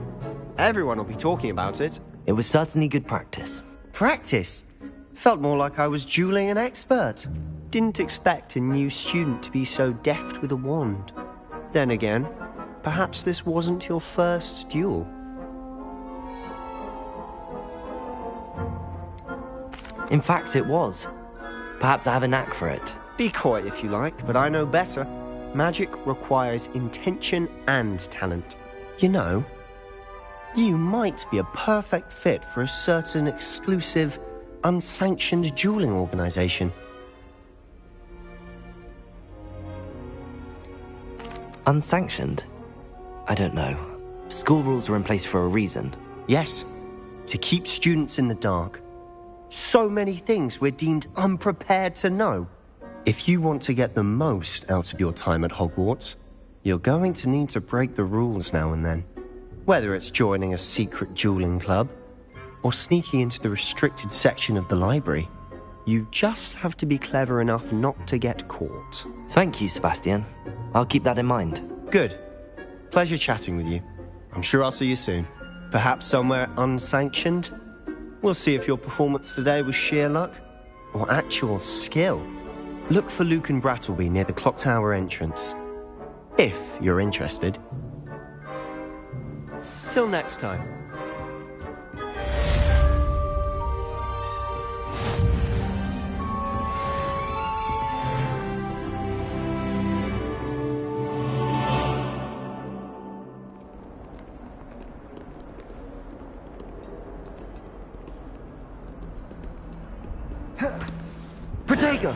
Everyone will be talking about it. It was certainly good practice. Practice? Felt more like I was dueling an expert. Didn't expect a new student to be so deft with a wand. Then again, perhaps this wasn't your first duel. In fact, it was. Perhaps I have a knack for it. Be coy if you like, but I know better. Magic requires intention and talent. You know, you might be a perfect fit for a certain exclusive, unsanctioned dueling organization. Unsanctioned? I don't know. School rules are in place for a reason. Yes, to keep students in the dark. So many things we're deemed unprepared to know. If you want to get the most out of your time at Hogwarts, you're going to need to break the rules now and then. Whether it's joining a secret dueling club, or sneaking into the restricted section of the library, you just have to be clever enough not to get caught. Thank you, Sebastian. I'll keep that in mind. Good. Pleasure chatting with you. I'm sure I'll see you soon. Perhaps somewhere unsanctioned? We'll see if your performance today was sheer luck, or actual skill. Look for Luke and Brattleby near the clock tower entrance. If you're interested. Till next time. Protego!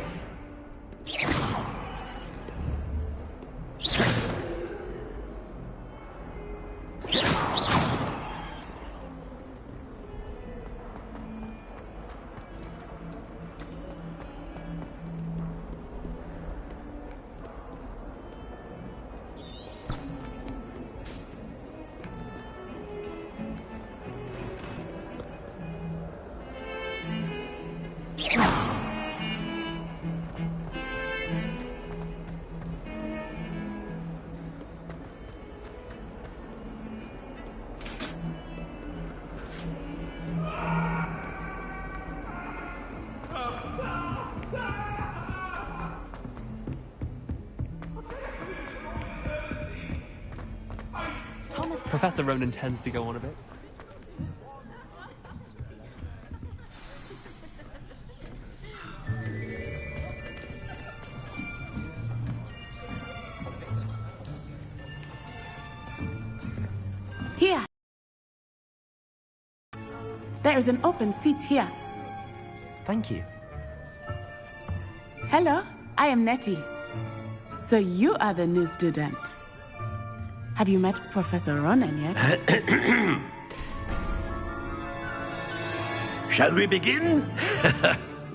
Professor Ronan tends to go on a bit. Here. There is an open seat here. Thank you. Hello, I am Nettie. So you are the new student. Have you met Professor Ronan yet? shall we begin?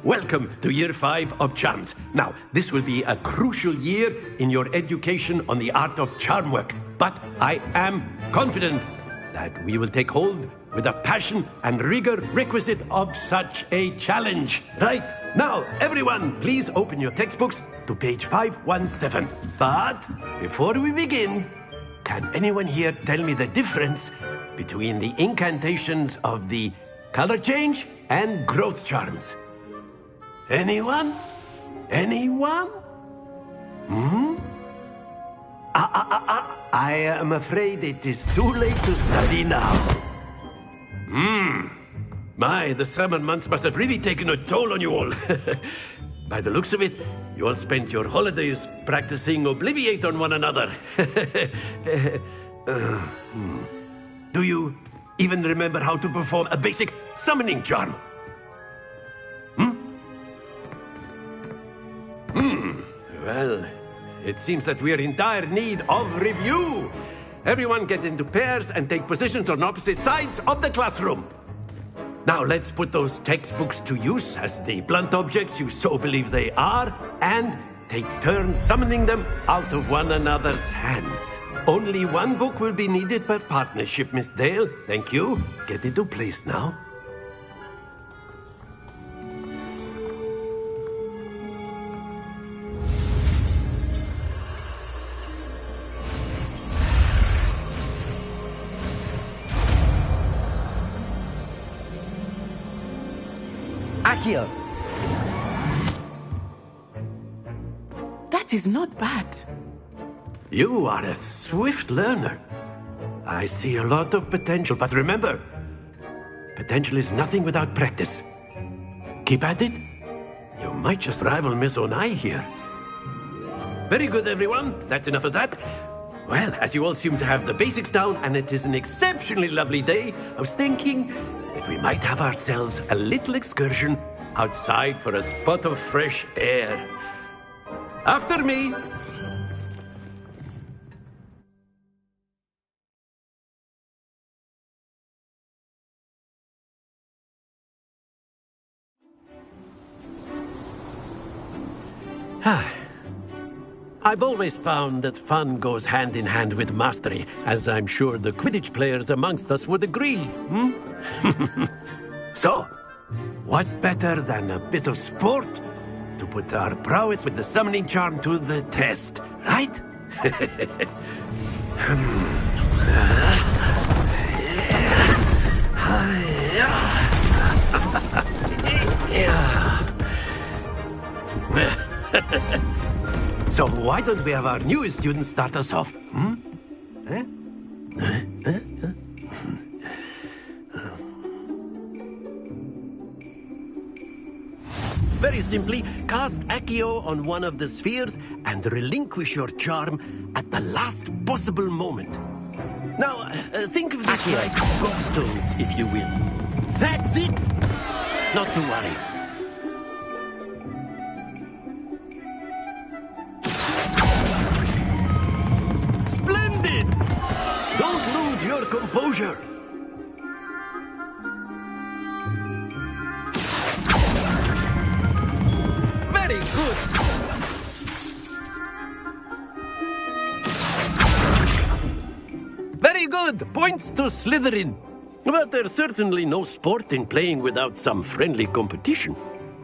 Welcome to Year 5 of Charms. Now, this will be a crucial year in your education on the art of charm work. But I am confident that we will take hold with the passion and rigor requisite of such a challenge. Right, now, everyone, please open your textbooks to page 517. But before we begin, can anyone here tell me the difference between the incantations of the color change and growth charms? Anyone? Anyone? I am afraid it is too late to study now. My, the summer months must have really taken a toll on you all. By the looks of it, you all spent your holidays practicing Obliviate on one another. Do you even remember how to perform a basic summoning charm? Well, it seems that we are in dire need of review. Everyone get into pairs and take positions on opposite sides of the classroom. Now let's put those textbooks to use as the blunt objects you so believe they are, and take turns summoning them out of one another's hands. Only one book will be needed per partnership, Miss Dale. Thank you. Get into place now. Akio. That is not bad. You are a swift learner. I see a lot of potential, but remember, potential is nothing without practice. Keep at it. You might just rival Miss Onai here. Very good, everyone. That's enough of that. Well, as you all seem to have the basics down, and it is an exceptionally lovely day, I was thinking that we might have ourselves a little excursion outside for a spot of fresh air. After me. I've always found that fun goes hand in hand with mastery, as I'm sure the Quidditch players amongst us would agree. So, what better than a bit of sport to put our prowess with the summoning charm to the test, right? So why don't we have our newest student start us off? Very simply, cast Accio on one of the spheres and relinquish your charm at the last possible moment. Now, think of this like gobstones, if you will. That's it! Not to worry. Splendid! Don't lose your composure. Very good. Very good. Points to Slytherin. But there's certainly no sport in playing without some friendly competition.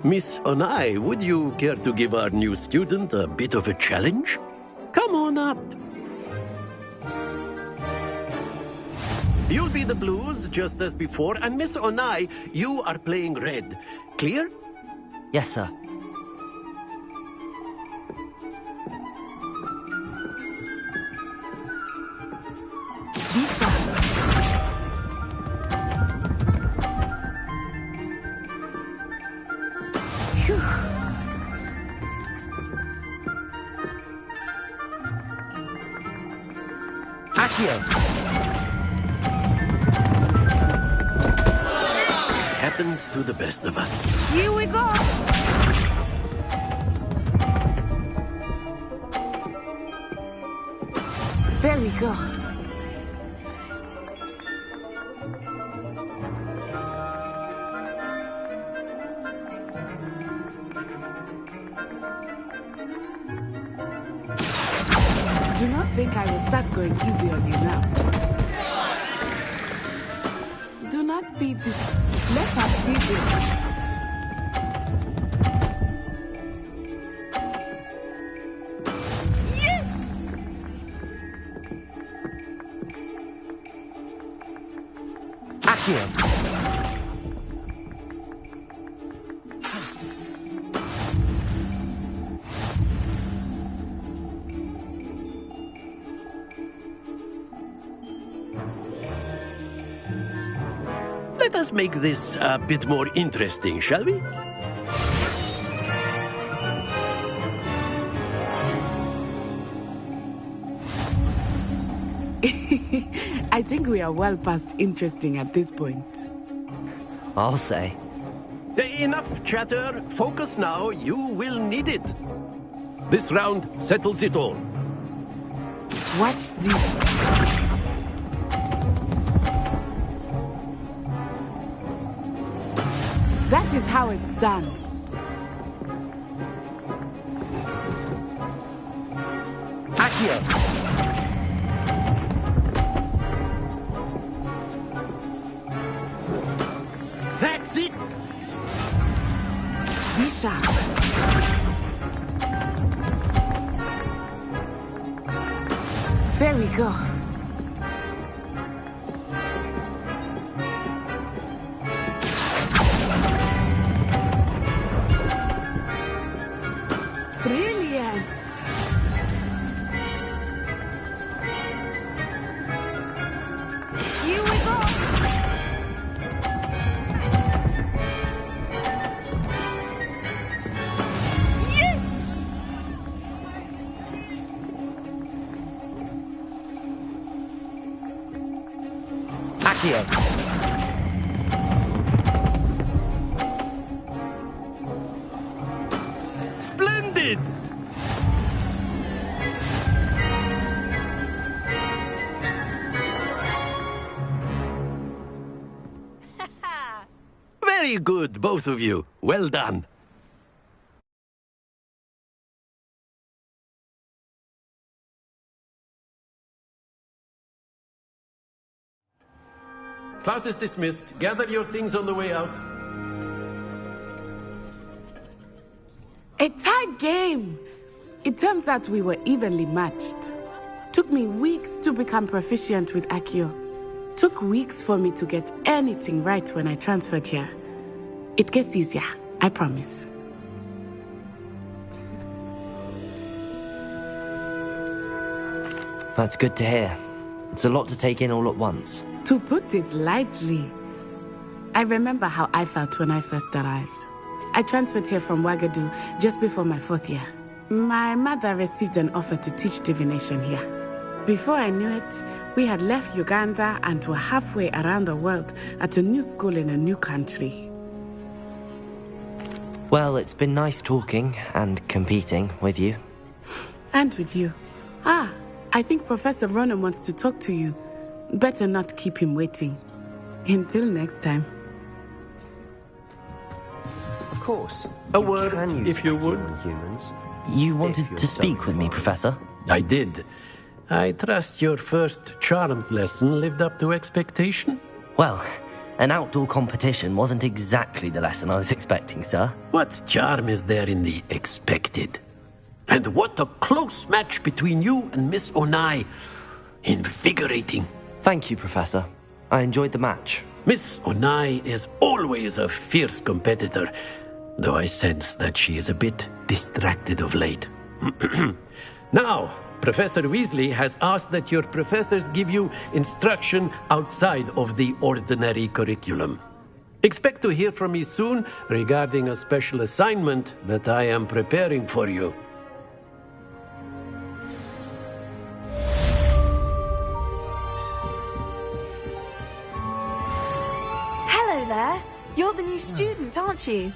Miss Onai, would you care to give our new student a bit of a challenge? Come on up. You'll be the blues, just as before, and Miss Onai, you are playing red. Clear? Yes, sir. Happens to the best of us. Here we go. There we go. Do not think I will start going easy on you now. Do not be Let us see this. Let us make this a bit more interesting, shall we? I think we are well past interesting at this point. I'll say. Enough chatter. Focus now. You will need it. This round settles it all. Watch this. That is how it's done. Accio. That's it. Be sharp. There we go. Brilliant. Here we go. Yes! Accio. Splendid! Very good, both of you. Well done. Class is dismissed. Gather your things on the way out. A tight game. It turns out we were evenly matched. Took me weeks to become proficient with Accio. Took weeks for me to get anything right when I transferred here. It gets easier, I promise. That's good to hear. It's a lot to take in all at once. To put it lightly, I remember how I felt when I first arrived. I transferred here from Ouagadougou just before my 4th year. My mother received an offer to teach divination here. Before I knew it, we had left Uganda and were halfway around the world at a new school in a new country. Well, it's been nice talking and competing with you. And with you. Ah, I think Professor Ronan wants to talk to you. Better not keep him waiting. Until next time. Of course. A word, if you would. Humans. You wanted to speak with me, Professor? I did. I trust your first charms lesson lived up to expectation? Well, an outdoor competition wasn't exactly the lesson I was expecting, sir. What charm is there in the expected? And what a close match between you and Miss Onai. Invigorating. Thank you, Professor. I enjoyed the match. Miss Onai is always a fierce competitor, though I sense that she is a bit distracted of late. Now, Professor Weasley has asked that your professors give you instruction outside of the ordinary curriculum. Expect to hear from me soon regarding a special assignment that I am preparing for you. Hello there. You're the new student, aren't you?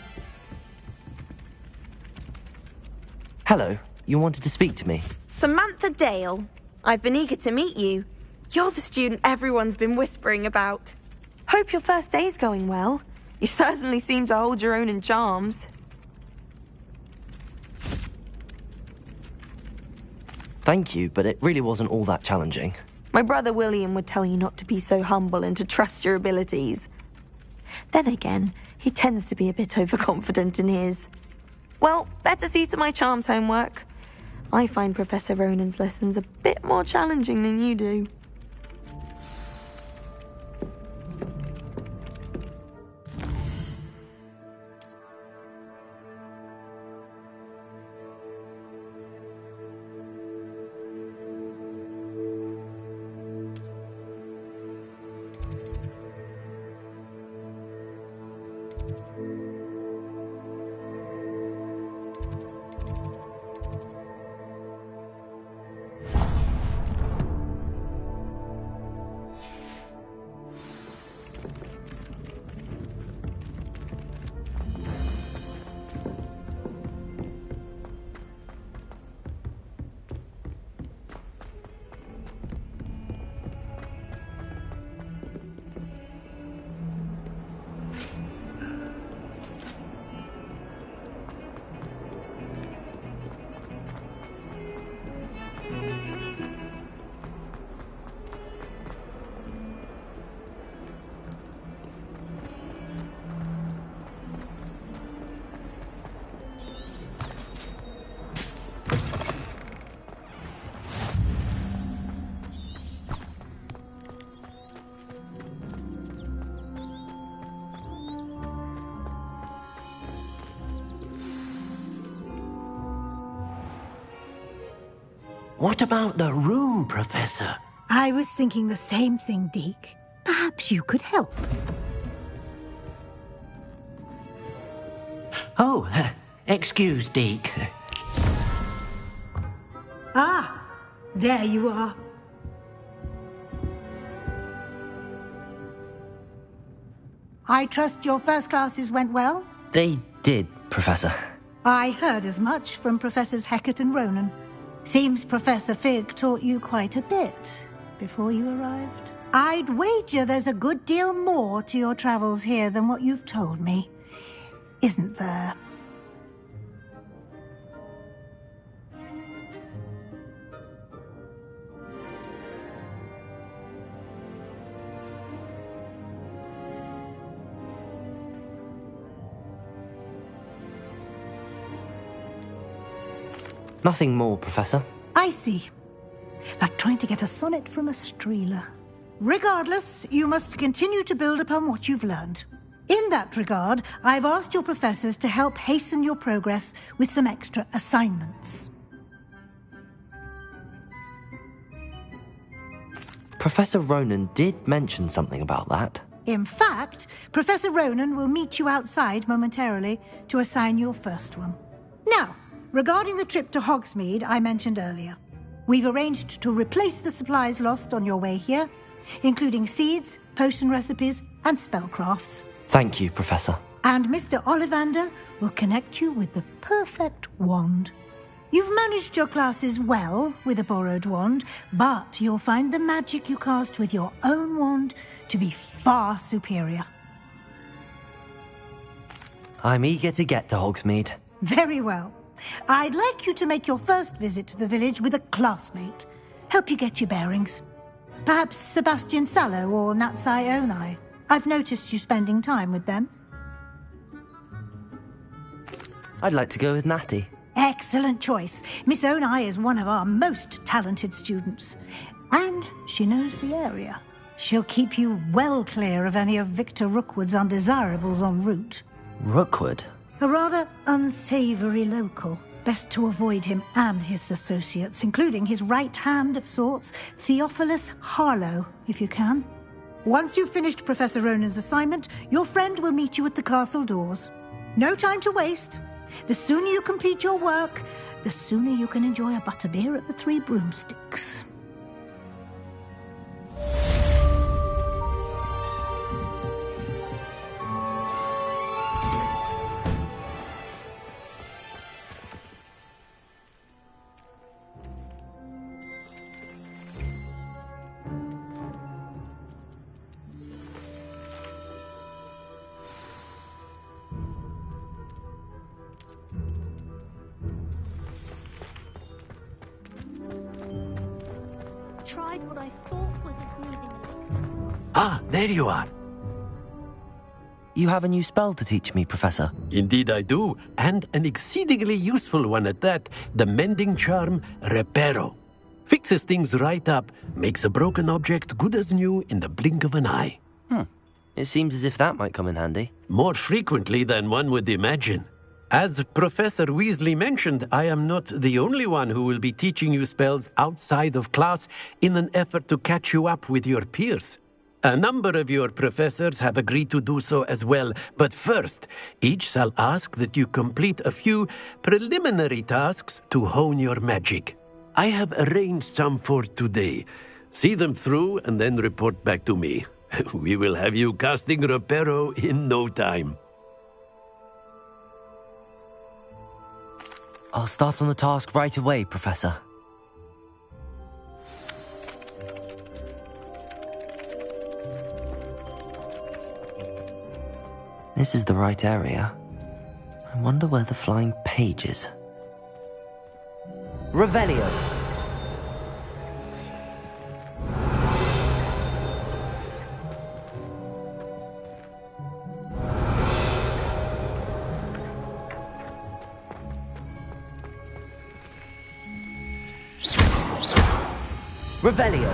Hello. You wanted to speak to me? Samantha Dale. I've been eager to meet you. You're the student everyone's been whispering about. Hope your first day's going well. You certainly seem to hold your own in charms. Thank you, but it really wasn't all that challenging. My brother William would tell you not to be so humble and to trust your abilities. Then again, he tends to be a bit overconfident in his. Well, better see to my charms homework. I find Professor Ronan's lessons a bit more challenging than you do. What about the room, Professor? I was thinking the same thing, Deke. Perhaps you could help. Oh, excuse, Deke. Ah, there you are. I trust your first classes went well? They did, Professor. I heard as much from Professors Hecat and Ronan. Seems Professor Fig taught you quite a bit before you arrived. I'd wager there's a good deal more to your travels here than what you've told me. Isn't there? Nothing more, Professor. I see. Like trying to get a sonnet from a streeler. Regardless, you must continue to build upon what you've learned. In that regard, I've asked your professors to help hasten your progress with some extra assignments. Professor Ronan did mention something about that. In fact, Professor Ronan will meet you outside momentarily to assign your first one. Now, regarding the trip to Hogsmeade I mentioned earlier, we've arranged to replace the supplies lost on your way here, including seeds, potion recipes, and spellcrafts. Thank you, Professor. And Mr. Ollivander will connect you with the perfect wand. You've managed your classes well with a borrowed wand, but you'll find the magic you cast with your own wand to be far superior. I'm eager to get to Hogsmeade. Very well. I'd like you to make your first visit to the village with a classmate. Help you get your bearings. Perhaps Sebastian Sallow or Natsai Onai. I've noticed you spending time with them. I'd like to go with Natty. Excellent choice. Miss Onai is one of our most talented students. And she knows the area. She'll keep you well clear of any of Victor Rookwood's undesirables en route. Rookwood? A rather unsavory local. Best to avoid him and his associates, including his right hand of sorts, Theophilus Harlow, if you can. Once you've finished Professor Ronan's assignment, your friend will meet you at the castle doors. No time to waste. The sooner you complete your work, the sooner you can enjoy a butterbeer at the Three Broomsticks. tried what I thought was a breathing elixir. Ah, there you are. You have a new spell to teach me, Professor. Indeed I do, and an exceedingly useful one at that. The mending charm, Reparo. Fixes things right up, makes a broken object good as new in the blink of an eye. It seems as if that might come in handy. More frequently than one would imagine. As Professor Weasley mentioned, I am not the only one who will be teaching you spells outside of class in an effort to catch you up with your peers. A number of your professors have agreed to do so as well, but first, each shall ask that you complete a few preliminary tasks to hone your magic. I have arranged some for today. See them through and then report back to me. We will have you casting Reparo in no time. I'll start on the task right away, Professor. This is the right area. I wonder where the flying page is. Revelio! Revelio!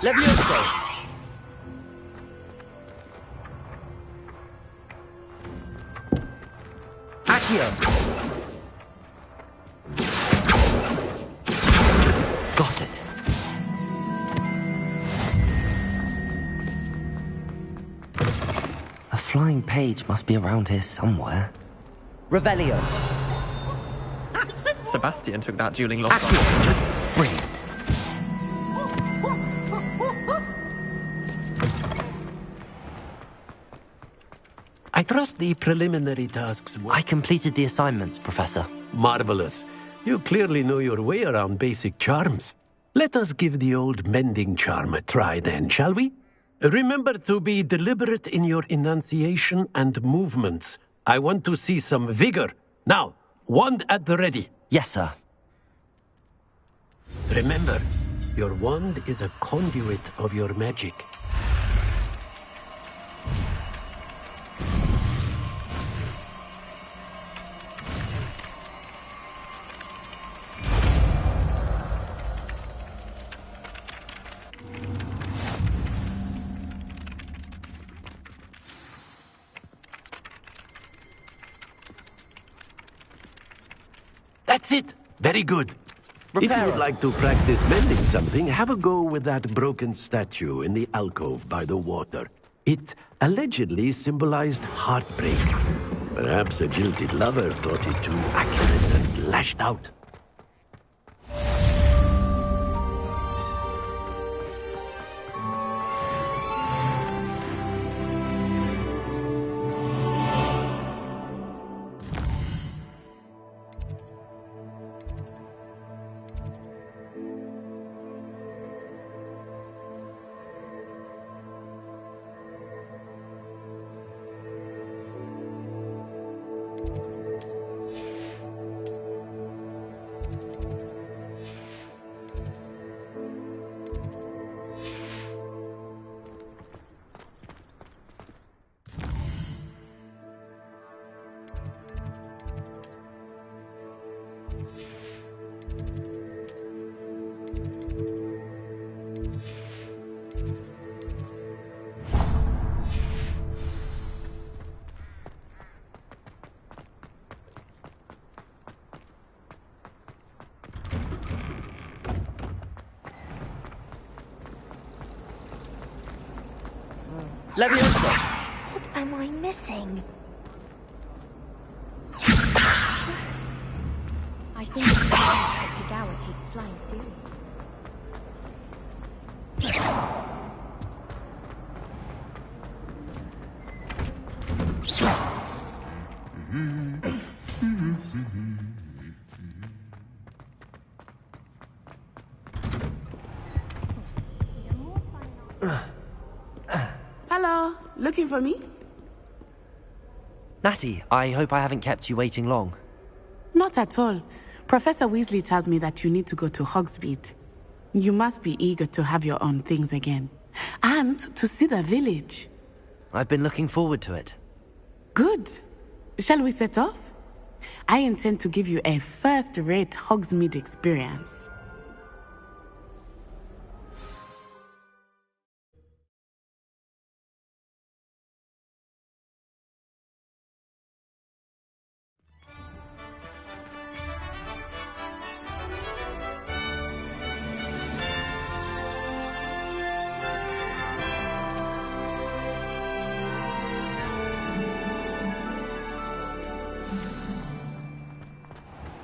Levioso! Accio! Got it. A flying page must be around here somewhere. Revelio! Sebastian took that dueling loss on. Brilliant. I trust the preliminary tasks were... I completed the assignments, Professor. Marvelous. You clearly know your way around basic charms. Let us give the old mending charm a try then, shall we? Remember to be deliberate in your enunciation and movements. I want to see some vigor. Now, wand at the ready. Yes, sir. Remember, your wand is a conduit of your magic. That's it. Very good. If you would like to practice mending something, have a go with that broken statue in the alcove by the water. It allegedly symbolized heartbreak. Perhaps a jilted lover thought it too accurate and lashed out. Leviosa! What am I missing? I think it's that Kagawa takes flying seriously. Hello, looking for me? Natty, I hope I haven't kept you waiting long. Not at all. Professor Weasley tells me that you need to go to Hogsmeade. You must be eager to have your own things again. And to see the village. I've been looking forward to it. Good. Shall we set off? I intend to give you a first-rate Hogsmeade experience.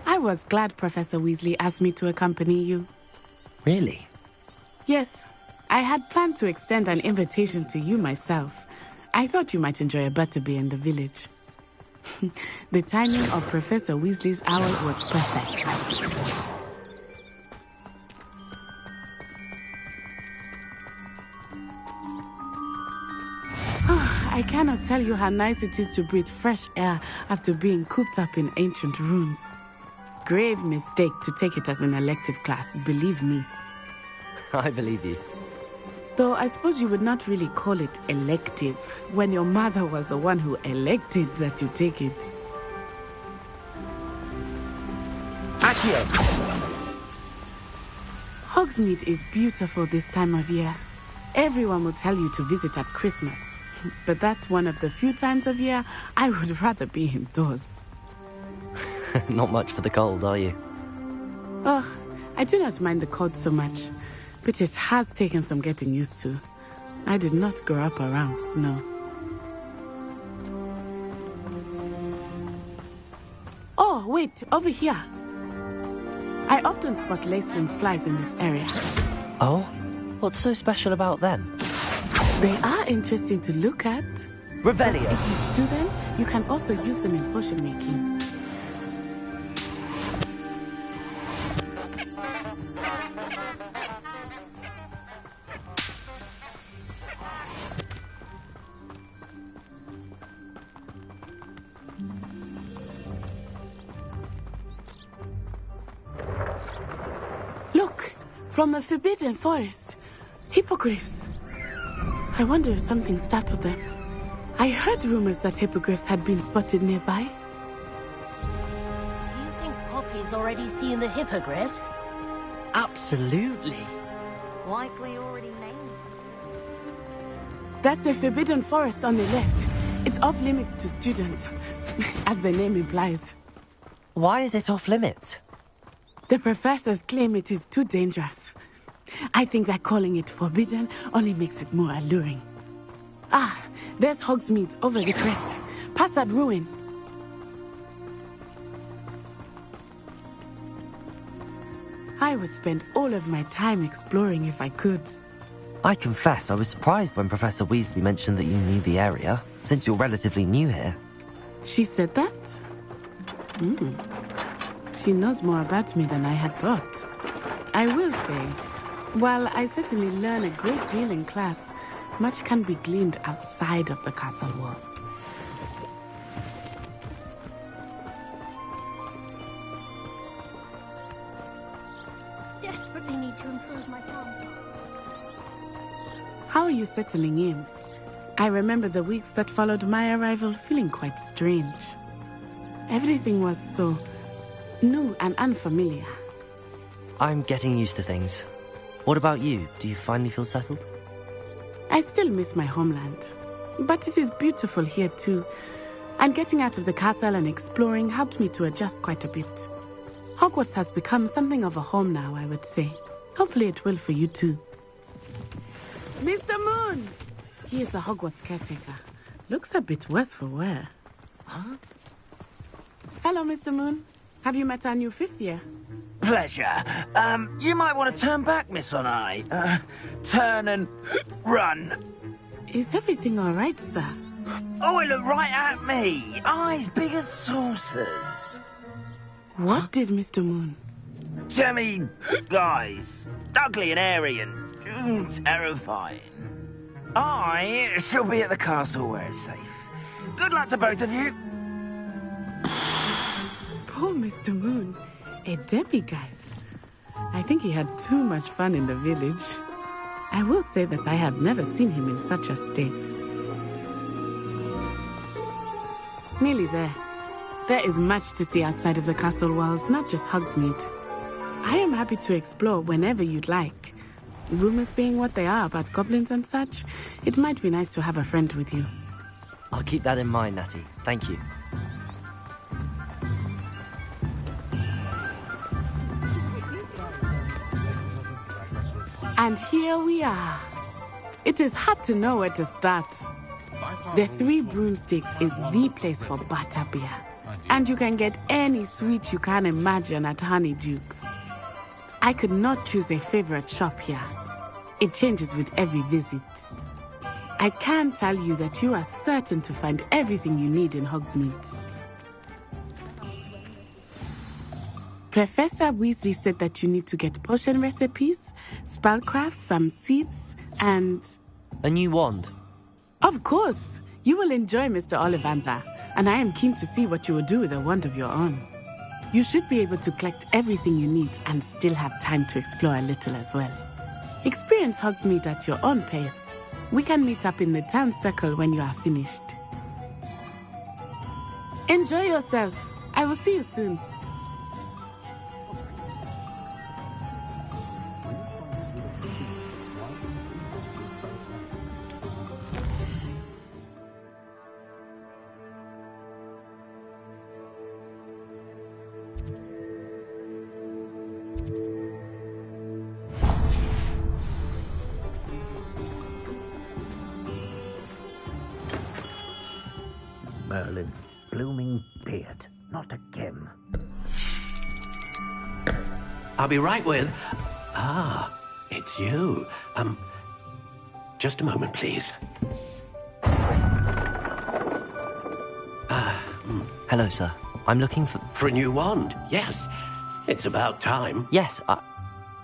I was glad Professor Weasley asked me to accompany you. Really? Yes, I had planned to extend an invitation to you myself. I thought you might enjoy a butterbeer in the village. The timing of Professor Weasley's hours was perfect. I cannot tell you how nice it is to breathe fresh air after being cooped up in ancient rooms. Grave mistake to take it as an elective class, believe me. I believe you. Though I suppose you would not really call it elective when your mother was the one who elected that you take it. Accio! Hogsmeade is beautiful this time of year. Everyone will tell you to visit at Christmas. But that's one of the few times of year I would rather be indoors. Not much for the cold, are you? Oh, I do not mind the cold so much, but it has taken some getting used to. I did not grow up around snow. Oh, wait, over here. I often spot lacewing flies in this area. Oh? What's so special about them? They are interesting to look at. Revelio! If you stew them, you can also use them in potion making. Look, from the Forbidden Forest. Hippogriffs. I wonder if something startled them. I heard rumors that hippogriffs had been spotted nearby. Do you think Poppy's already seen the hippogriffs? Absolutely. Likely already named. That's the Forbidden Forest on the left. It's off limits to students, as the name implies. Why is it off limits? The professors claim it is too dangerous. I think that calling it forbidden only makes it more alluring. Ah, there's Hogsmeade over the crest. Past that ruin. I would spend all of my time exploring if I could. I confess I was surprised when Professor Weasley mentioned that you knew the area, since you're relatively new here. She said that? She knows more about me than I had thought. I will say, while I certainly learn a great deal in class, much can be gleaned outside of the castle walls. Desperately need to improve my farm. How are you settling in? I remember the weeks that followed my arrival feeling quite strange. Everything was so new and unfamiliar. I'm getting used to things. What about you? Do you finally feel settled? I still miss my homeland, but it is beautiful here too. And getting out of the castle and exploring helped me to adjust quite a bit. Hogwarts has become something of a home now, I would say. Hopefully it will for you too. Mr. Moon! He is the Hogwarts caretaker. Looks a bit worse for wear. Huh? Hello, Mr. Moon. Have you met our new 5th year? Pleasure. You might want to turn back, Miss Onai. Turn and run. Is everything all right, sir? Oh, it looked right at me. Eyes big as saucers. What did Mr. Moon? Jemmy, guys. Ugly and airy and terrifying. I shall be at the castle where it's safe. Good luck to both of you. Poor Mr. Moon. A demiguise. I think he had too much fun in the village. I will say that I have never seen him in such a state. Nearly there. There is much to see outside of the castle walls, not just Hogsmeade. I am happy to explore whenever you'd like. Rumors being what they are about goblins and such, it might be nice to have a friend with you. I'll keep that in mind, Natty. Thank you. And here we are. It is hard to know where to start. The Three Broomsticks is the place for butterbeer. And you can get any sweet you can imagine at Honeydukes. I could not choose a favorite shop here. It changes with every visit. I can tell you that you are certain to find everything you need in Hogsmeade. Professor Weasley said that you need to get potion recipes, spellcraft, some seeds, and... A new wand? Of course! You will enjoy Mr. Ollivander, and I am keen to see what you will do with a wand of your own. You should be able to collect everything you need and still have time to explore a little as well. Experience Hogsmeade at your own pace. We can meet up in the town circle when you are finished. Enjoy yourself. I will see you soon. Merlin's blooming beard. Not again. I'll be right with... Ah, it's you. Just a moment, please. Hello, sir. I'm looking for... For a new wand, yes. It's about time. Yes,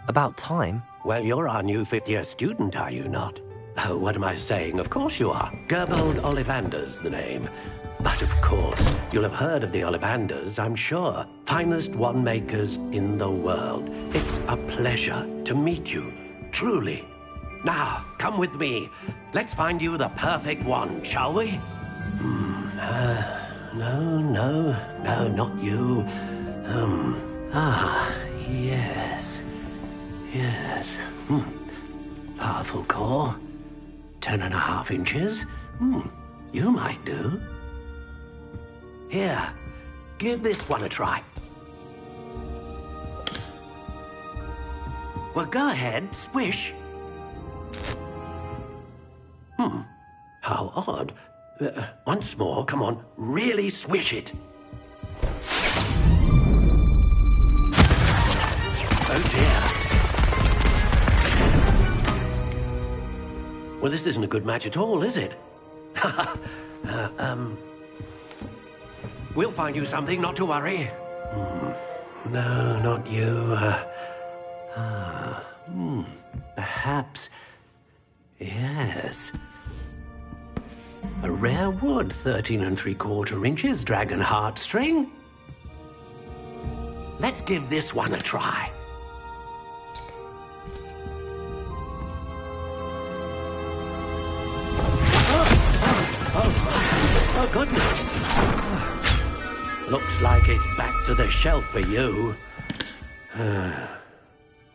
about time? Well, you're our new fifth-year student, are you not? Oh, what am I saying? Of course you are. Gerbold Ollivander's the name. But of course, you'll have heard of the Ollivanders, I'm sure. Finest wand makers in the world. It's a pleasure to meet you, truly. Now, come with me. Let's find you the perfect wand, shall we? No, not you. Yes. Powerful core. 10.5 inches. You might do. Here, give this one a try. Well, go ahead, swish. How odd. Once more, come on, really swish it. Oh dear. Well, this isn't a good match at all, is it? We'll find you something, not to worry. No, not you. Perhaps... Yes. A rare wood, 13 3/4 inches, dragon heartstring. Let's give this one a try. Oh, goodness. Looks like it's back to the shelf for you.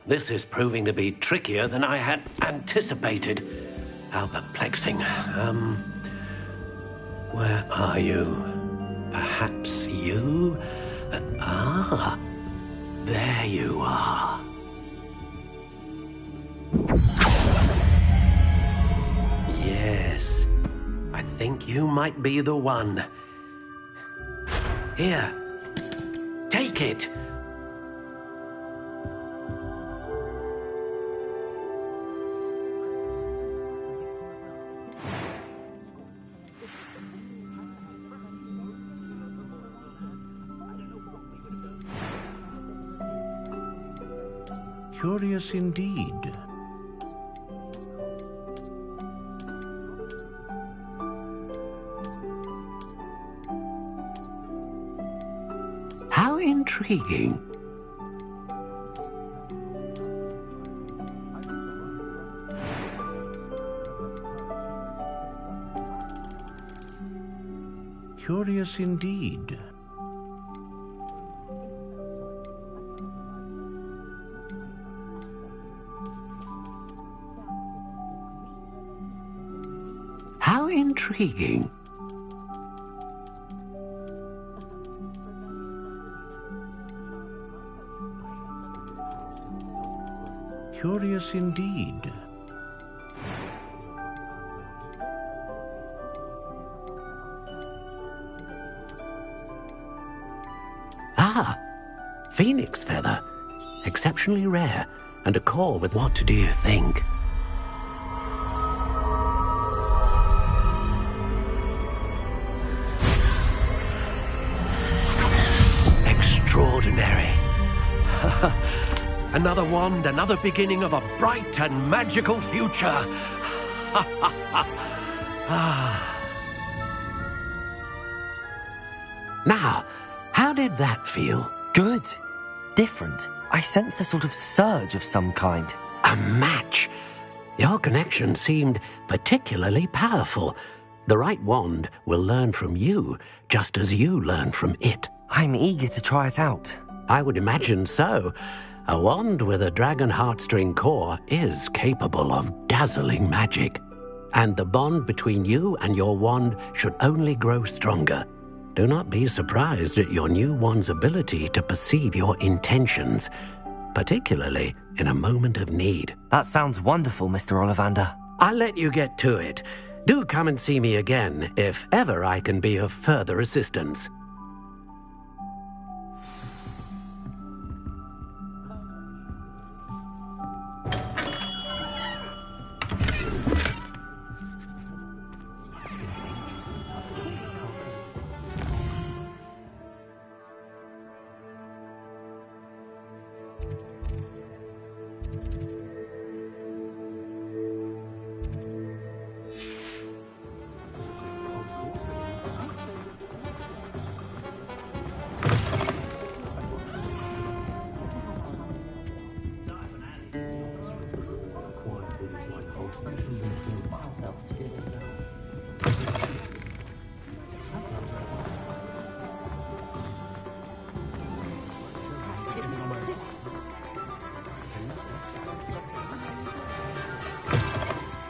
This is proving to be trickier than I had anticipated. How perplexing. Where are you? Perhaps you? There you are. Yes, I think you might be the one. Here, take it. Curious indeed. How intriguing. Curious indeed. How intriguing. Curious indeed. Ah, phoenix feather. Exceptionally rare, and a core with what do you think? Extraordinary. Another wand, another beginning of a bright and magical future. Now, how did that feel? Good. Different. I sensed a sort of surge of some kind. A match. Your connection seemed particularly powerful. The right wand will learn from you, just as you learn from it. I'm eager to try it out. I would imagine so. A wand with a dragon heartstring core is capable of dazzling magic. And the bond between you and your wand should only grow stronger. Do not be surprised at your new wand's ability to perceive your intentions, particularly in a moment of need. That sounds wonderful, Mr. Ollivander. I'll let you get to it. Do come and see me again if ever I can be of further assistance.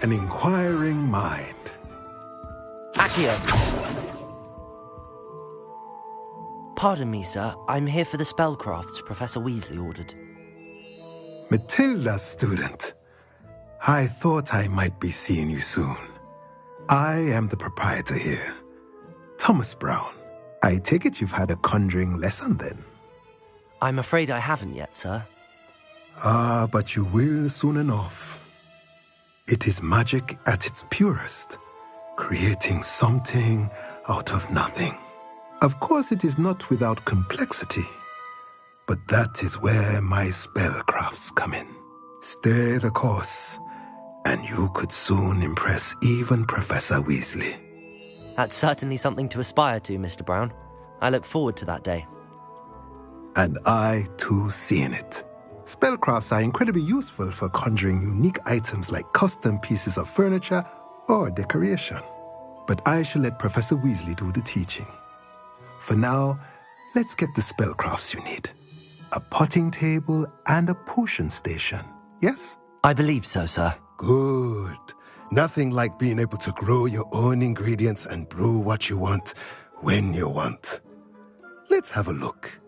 An inquiring mind. Accio! Pardon me, sir. I'm here for the spellcrafts Professor Weasley ordered. Matilda, student. I thought I might be seeing you soon. I am the proprietor here, Thomas Brown. I take it you've had a conjuring lesson then? I'm afraid I haven't yet, sir. Ah, but you will soon enough. It is magic at its purest, creating something out of nothing. Of course, it is not without complexity, but that is where my spellcrafts come in. Stay the course, and you could soon impress even Professor Weasley. That's certainly something to aspire to, Mr. Brown. I look forward to that day. And I, too, seeing it. Spellcrafts are incredibly useful for conjuring unique items like custom pieces of furniture or decoration. But I shall let Professor Weasley do the teaching. For now, let's get the spellcrafts you need. A potting table and a potion station, yes? I believe so, sir. Good. Nothing like being able to grow your own ingredients and brew what you want when you want. Let's have a look.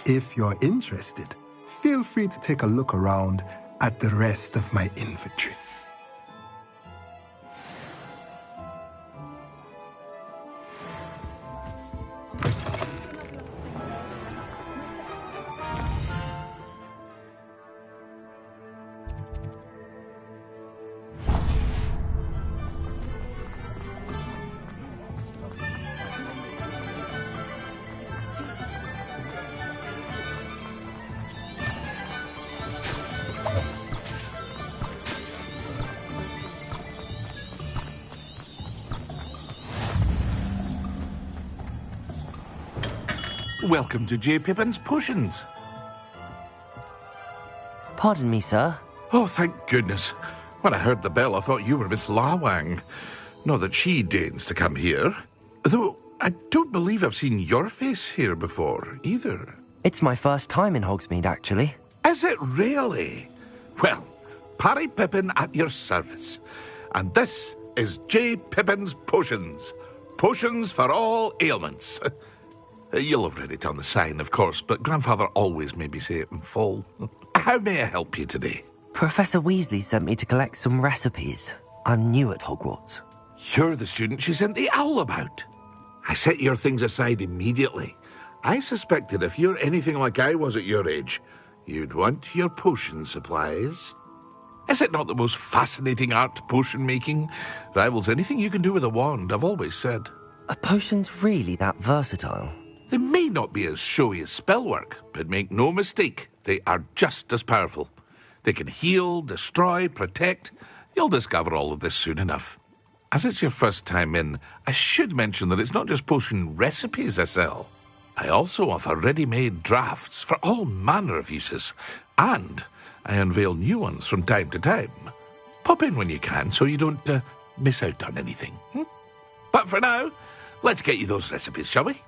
If you're interested, feel free to take a look around at the rest of my inventory. Welcome to J. Pippin's Potions. Pardon me, sir. Oh, thank goodness. When I heard the bell, I thought you were Miss Lawang. Not that she deigns to come here. Though I don't believe I've seen your face here before, either. It's my first time in Hogsmeade, actually. Is it really? Well, Parry Pippin at your service. And this is J. Pippin's Potions. Potions for all ailments. You'll have read it on the sign, of course, but Grandfather always made me say it in full. How may I help you today? Professor Weasley sent me to collect some recipes. I'm new at Hogwarts. You're the student she sent the owl about. I set your things aside immediately. I suspected if you're anything like I was at your age, you'd want your potion supplies. Is it not the most fascinating art, potion making? Rivals anything you can do with a wand, I've always said. Are potions really that versatile? They may not be as showy as spellwork, but make no mistake, they are just as powerful. They can heal, destroy, protect. You'll discover all of this soon enough. As it's your first time in, I should mention that it's not just potion recipes I sell. I also offer ready-made drafts for all manner of uses, and I unveil new ones from time to time. Pop in when you can so you don't miss out on anything. But for now, let's get you those recipes, shall we?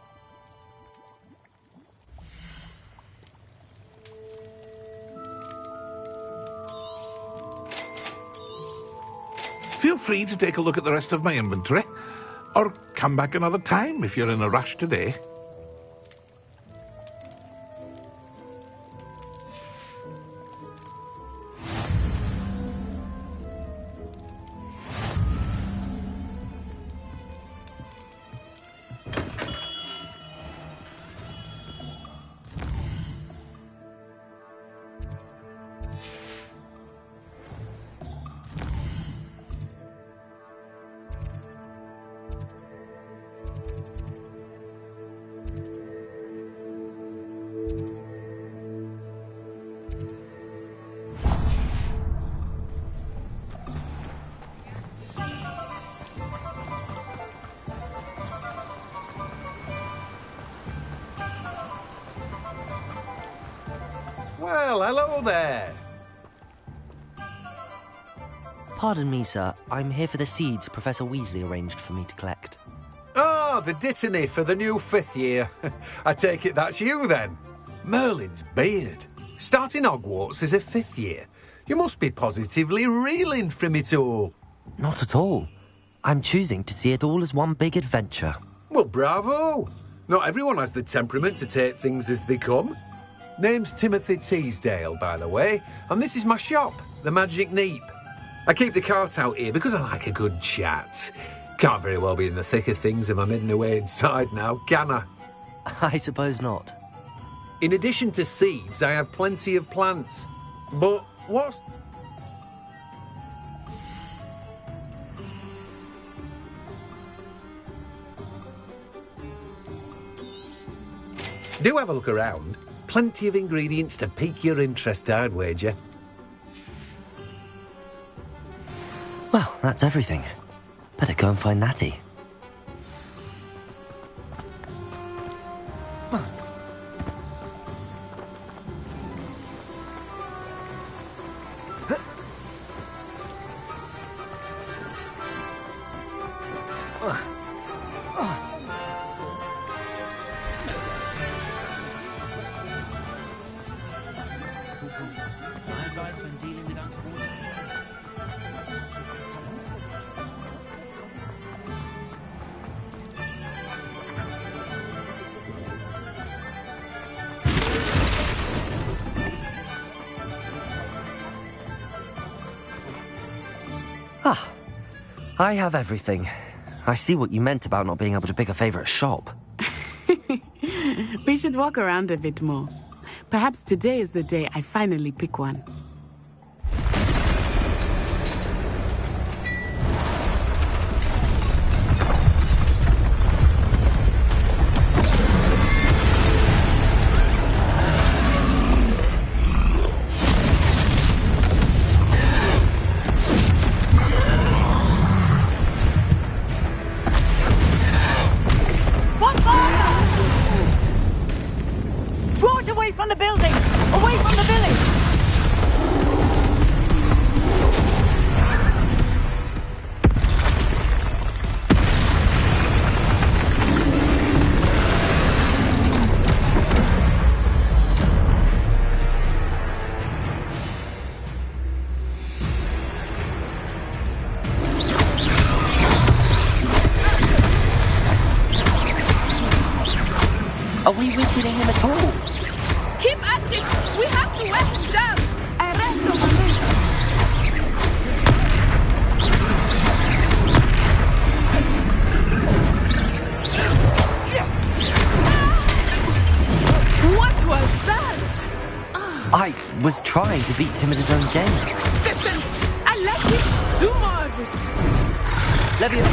Feel free to take a look at the rest of my inventory, or come back another time if you're in a rush today. Well, hello there. Pardon me, sir. I'm here for the seeds Professor Weasley arranged for me to collect. Oh, the dittany for the new 5th year. I take it that's you, then. Merlin's beard. Starting Hogwarts as a 5th year. You must be positively reeling from it all. Not at all. I'm choosing to see it all as one big adventure. Well, bravo. Not everyone has the temperament to take things as they come. Name's Timothy Teasdale, by the way, and this is my shop, the Magic Neep. I keep the cart out here because I like a good chat. Can't very well be in the thick of things if I'm hidden away inside now, can I? I suppose not. In addition to seeds, I have plenty of plants. But what? Do have a look around. Plenty of ingredients to pique your interest, I'd wager. Well, that's everything. Better go and find Natty. I have everything. I see what you meant about not being able to pick a favourite shop. We should walk around a bit more. Perhaps today is the day I finally pick one. away from the building! Away from the village! Are we weakening him at all? Keep at it! We have to wear him down! Arresto, Maria! What was that? I was trying to beat him at his own game. Listen, I like it. Do more of it. Levio.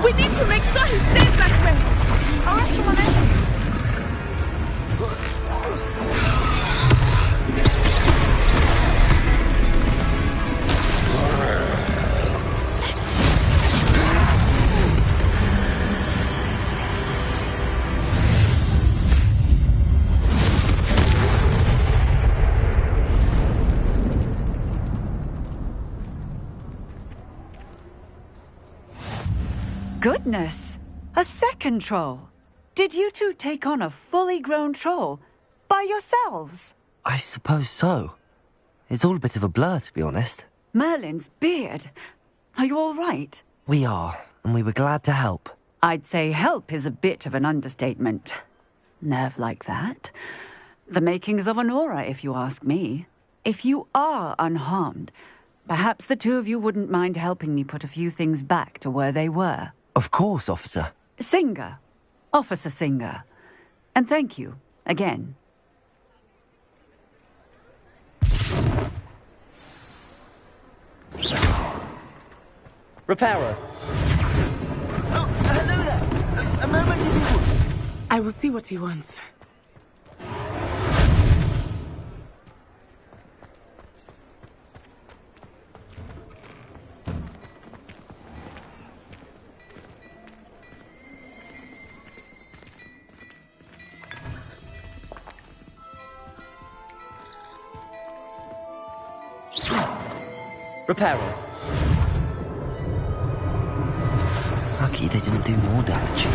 We need to make sure he stays that way. Arresto, Maria. Goodness! A second troll! Did you two take on a fully grown troll? By yourselves? I suppose so. It's all a bit of a blur, to be honest. Merlin's beard. Are you all right? We are, and we were glad to help. I'd say help is a bit of an understatement. Nerve like that. The makings of an aura, if you ask me. If you are unharmed, perhaps the two of you wouldn't mind helping me put a few things back to where they were. Of course, officer. Singer. Officer Singer. And thank you, again. Repairer. Oh, hello there. A moment if you would. I will see what he wants. Repairer. Lucky they didn't do more damage.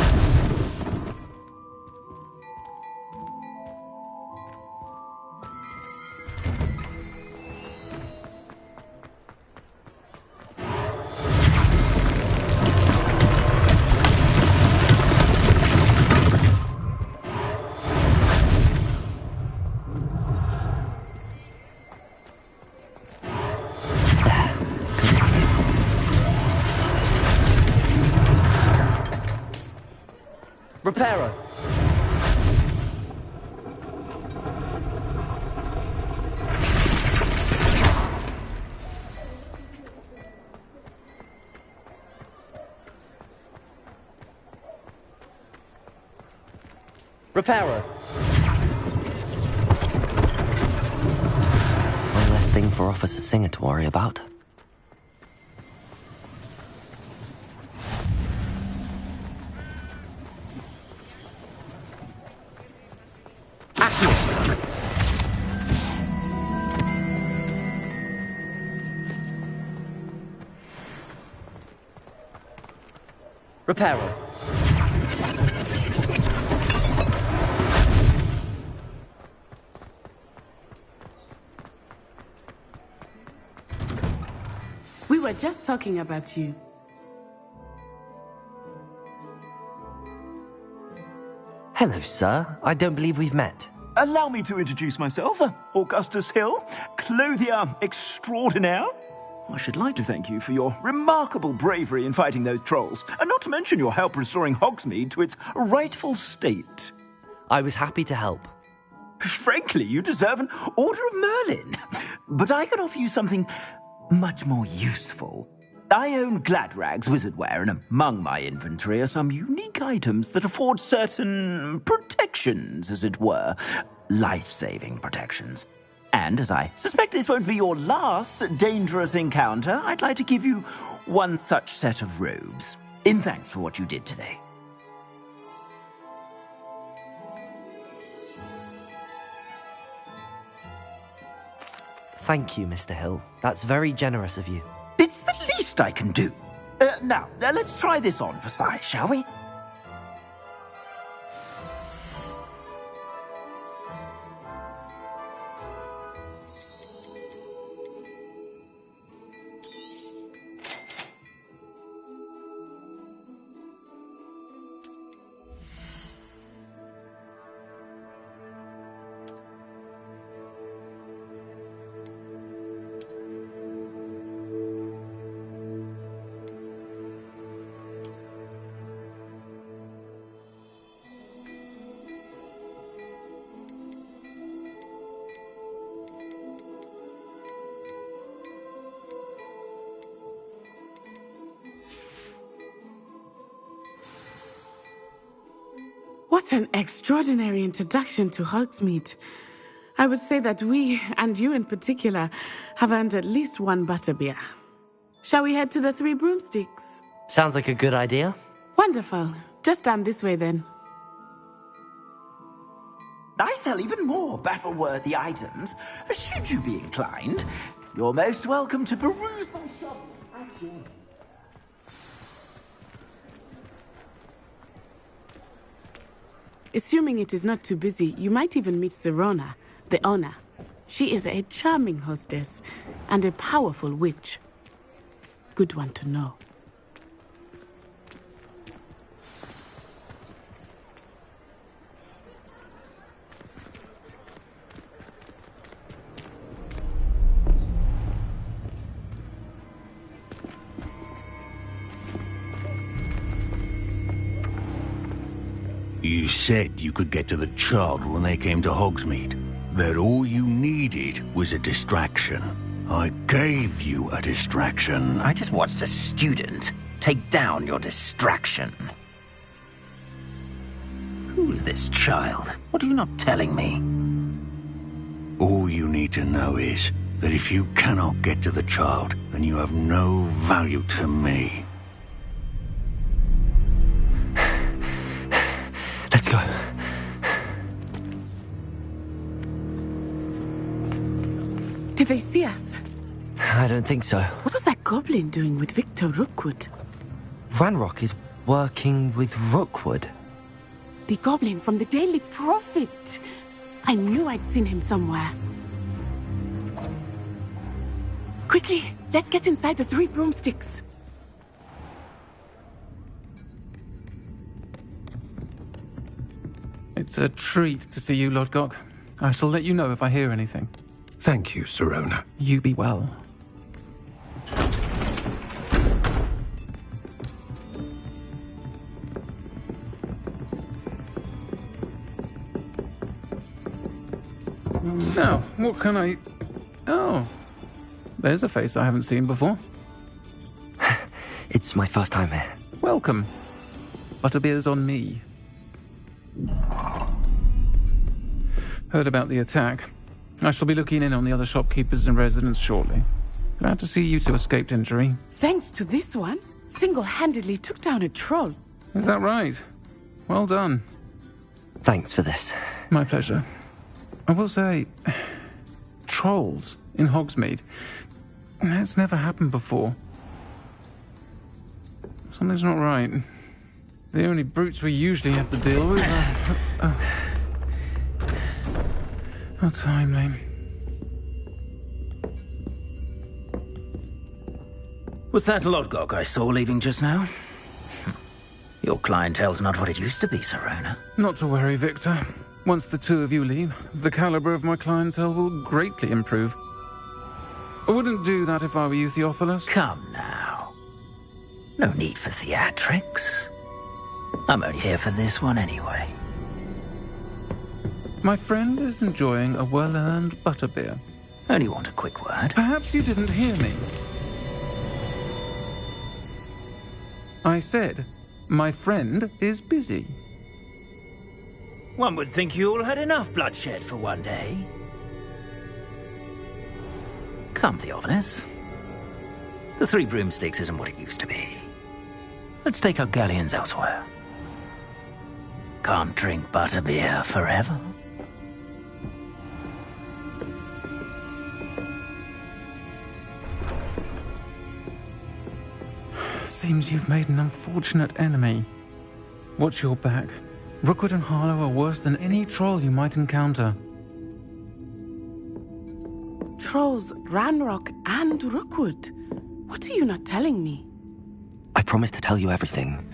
Repairer. Repairer. One less thing for Officer Singer to worry about. Repairer. We were just talking about you. Hello, sir. I don't believe we've met. Allow me to introduce myself. Augustus Hill, clothier extraordinaire. I should like to thank you for your remarkable bravery in fighting those trolls, and not to mention your help restoring Hogsmeade to its rightful state. I was happy to help. Frankly, you deserve an Order of Merlin. But I can offer you something much more useful. I own Gladrag's wizardware, and among my inventory are some unique items that afford certain protections, as it were. Life-saving protections. And as I suspect this won't be your last dangerous encounter, I'd like to give you one such set of robes, in thanks for what you did today. Thank you, Mr. Hill. That's very generous of you. It's the least I can do. Now, let's try this on for size, shall we? What an extraordinary introduction to Hogsmeade. I would say that we, and you in particular, have earned at least one butterbeer. Shall we head to the Three Broomsticks? Sounds like a good idea. Wonderful. Just down this way then. I sell even more battle-worthy items. Should you be inclined, you're most welcome to peruse my shop at your... Assuming it is not too busy, you might even meet Serona, the owner. She is a charming hostess and a powerful witch. Good one to know. You said you could get to the child when they came to Hogsmeade. That all you needed was a distraction. I gave you a distraction. I just watched a student take down your distraction. Who's this child? What are you not telling me? All you need to know is that if you cannot get to the child, then you have no value to me. Let's go. Did they see us? I don't think so. What was that goblin doing with Victor Rookwood? Ranrock is working with Rookwood. The goblin from the Daily Prophet. I knew I'd seen him somewhere. Quickly, let's get inside the Three Broomsticks. It's a treat to see you, Lodgok. I shall let you know if I hear anything. Thank you, Serona. You be well. Now, what can I... Oh, there's a face I haven't seen before. It's my first time here. Welcome. Butterbeer's on me. Heard about the attack. I shall be looking in on the other shopkeepers and residents shortly. Glad to see you two escaped injury. Thanks to this one, single-handedly took down a troll. Is that right? Well done. Thanks for this. My pleasure. I will say, trolls in Hogsmeade. That's never happened before. Something's not right. The only brutes we usually have to deal with are... How timely. Was that Lodgok I saw leaving just now? Your clientele's not what it used to be, Serona. Not to worry, Victor. Once the two of you leave, the caliber of my clientele will greatly improve. I wouldn't do that if I were you, Theophilus. Come now. No need for theatrics. I'm only here for this one anyway. My friend is enjoying a well-earned butterbeer. Only want a quick word. Perhaps you didn't hear me. I said, my friend is busy. One would think you all had enough bloodshed for one day. Come, Theophilus. The Three Broomsticks isn't what it used to be. Let's take our galleons elsewhere. Can't drink butterbeer forever. Seems you've made an unfortunate enemy. Watch your back. Rookwood and Harlow are worse than any troll you might encounter. Trolls, Ranrock, and Rookwood. What are you not telling me? I promised to tell you everything,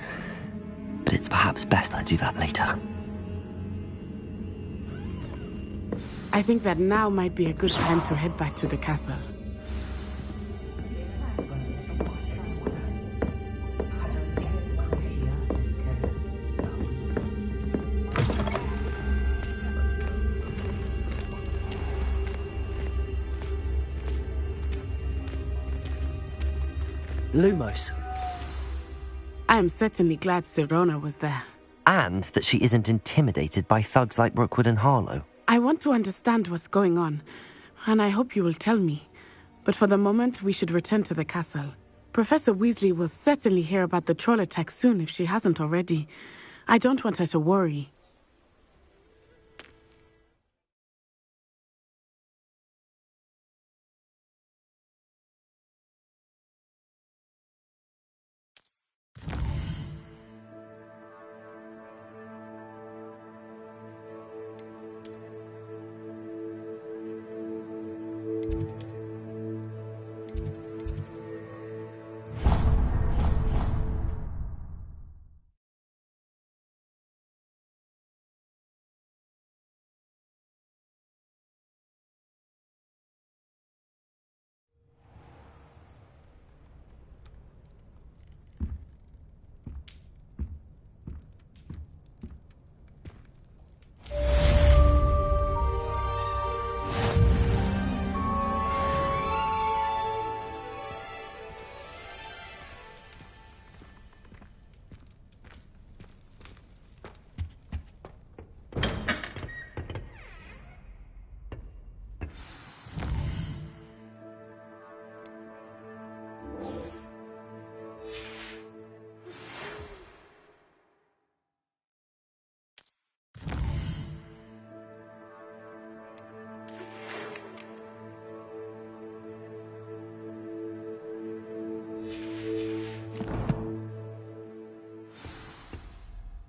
but it's perhaps best I do that later. I think that now might be a good time to head back to the castle. Lumos. I am certainly glad Sirona was there. And that she isn't intimidated by thugs like Rookwood and Harlow. I want to understand what's going on, and I hope you will tell me. But for the moment, we should return to the castle. Professor Weasley will certainly hear about the troll attack soon if she hasn't already. I don't want her to worry.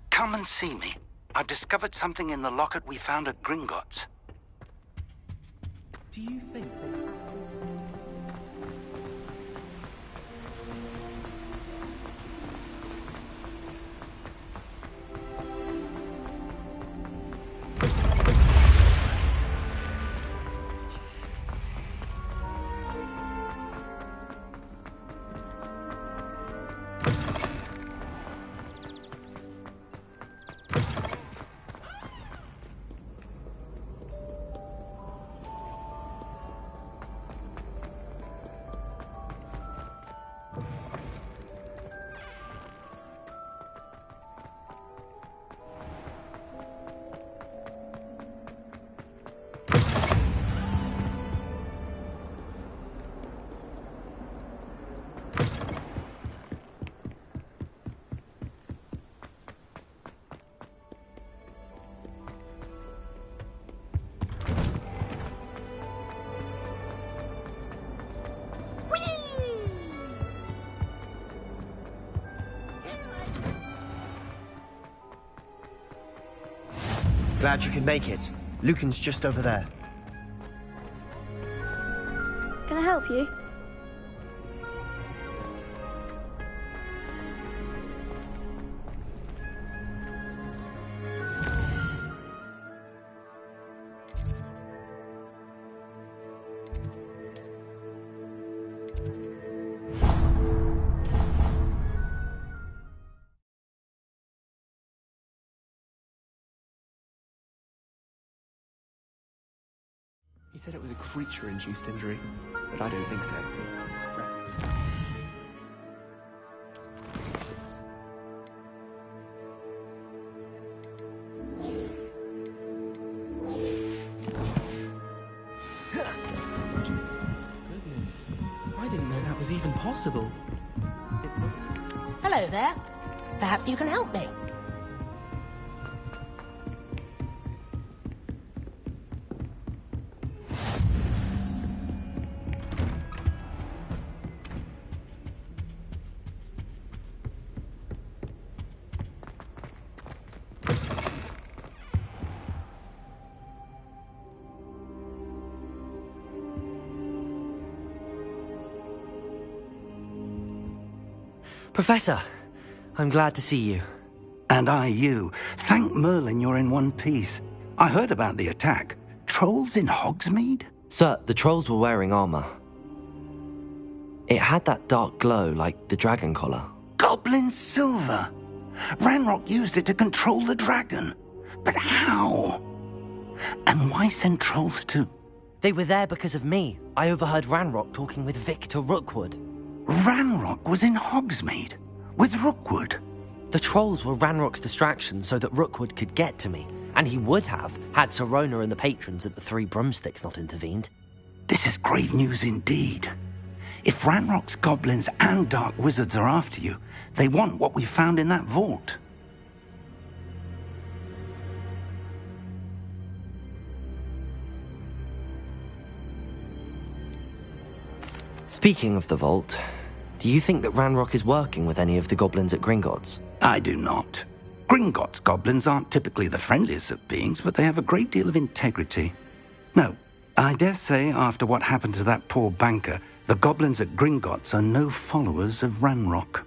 Come and see me. I've discovered something in the locket we found at Gringotts. Do you think... Glad you could make it. Lucan's just over there. Can I help you? said it was a creature-induced injury, but I don't think so. Goodness, I didn't know that was even possible. Hello there. Perhaps you can help me. Professor, I'm glad to see you. And I you. Thank Merlin you're in one piece. I heard about the attack. Trolls in Hogsmeade? Sir, the trolls were wearing armor. It had that dark glow like the dragon collar. Goblin silver! Ranrock used it to control the dragon. But how? And why send trolls too? They were there because of me. I overheard Ranrock talking with Victor Rookwood. Ranrock was in Hogsmeade? With Rookwood? The trolls were Ranrock's distraction so that Rookwood could get to me, and he would have had Sirona and the patrons at the Three Broomsticks not intervened. This is grave news indeed. If Ranrock's goblins and dark wizards are after you, they want what we found in that vault. Speaking of the vault, do you think that Ranrock is working with any of the goblins at Gringotts? I do not. Gringotts goblins aren't typically the friendliest of beings, but they have a great deal of integrity. No, I dare say after what happened to that poor banker, the goblins at Gringotts are no followers of Ranrock.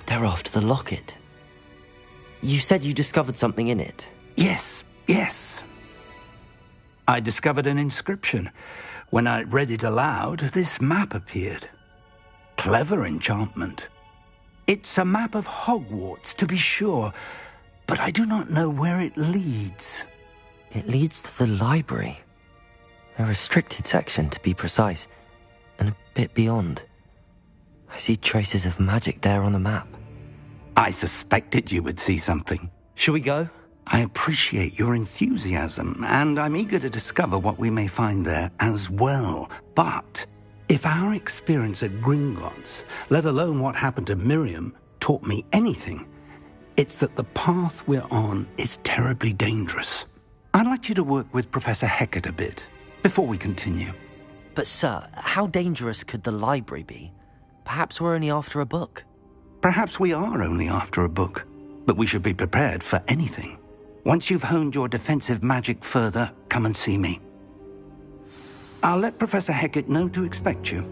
They're after the locket. You said you discovered something in it. Yes. I discovered an inscription. When I read it aloud, this map appeared. Clever enchantment. It's a map of Hogwarts, to be sure, but I do not know where it leads. It leads to the library. A restricted section, to be precise, and a bit beyond. I see traces of magic there on the map. I suspected you would see something. Shall we go? I appreciate your enthusiasm, and I'm eager to discover what we may find there as well. But if our experience at Gringotts, let alone what happened to Miriam, taught me anything, it's that the path we're on is terribly dangerous. I'd like you to work with Professor Hecat a bit before we continue. But sir, how dangerous could the library be? Perhaps we're only after a book. Perhaps we are only after a book, but we should be prepared for anything. Once you've honed your defensive magic further, come and see me. I'll let Professor Hecat know to expect you.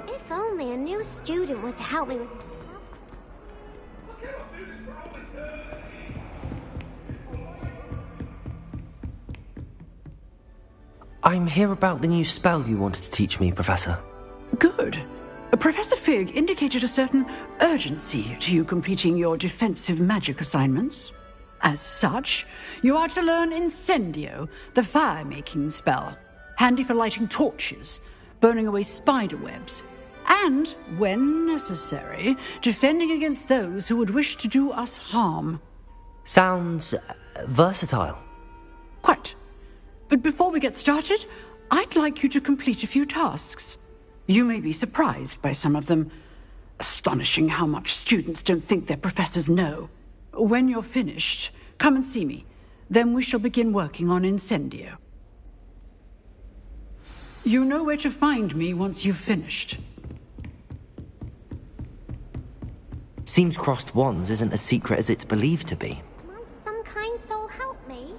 If only a new student were to help me. I'm here about the new spell you wanted to teach me, Professor. Good. Professor Fig indicated a certain urgency to you completing your defensive magic assignments. As such, you are to learn Incendio, the fire-making spell, handy for lighting torches, burning away spider webs, and, when necessary, defending against those who would wish to do us harm. Sounds versatile. Quite. But before we get started, I'd like you to complete a few tasks. You may be surprised by some of them. Astonishing how much students don't think their professors know. When you're finished, come and see me. Then we shall begin working on Incendio. You know where to find me once you've finished. Seems crossed wands isn't as secret as it's believed to be. Might some kind soul help me?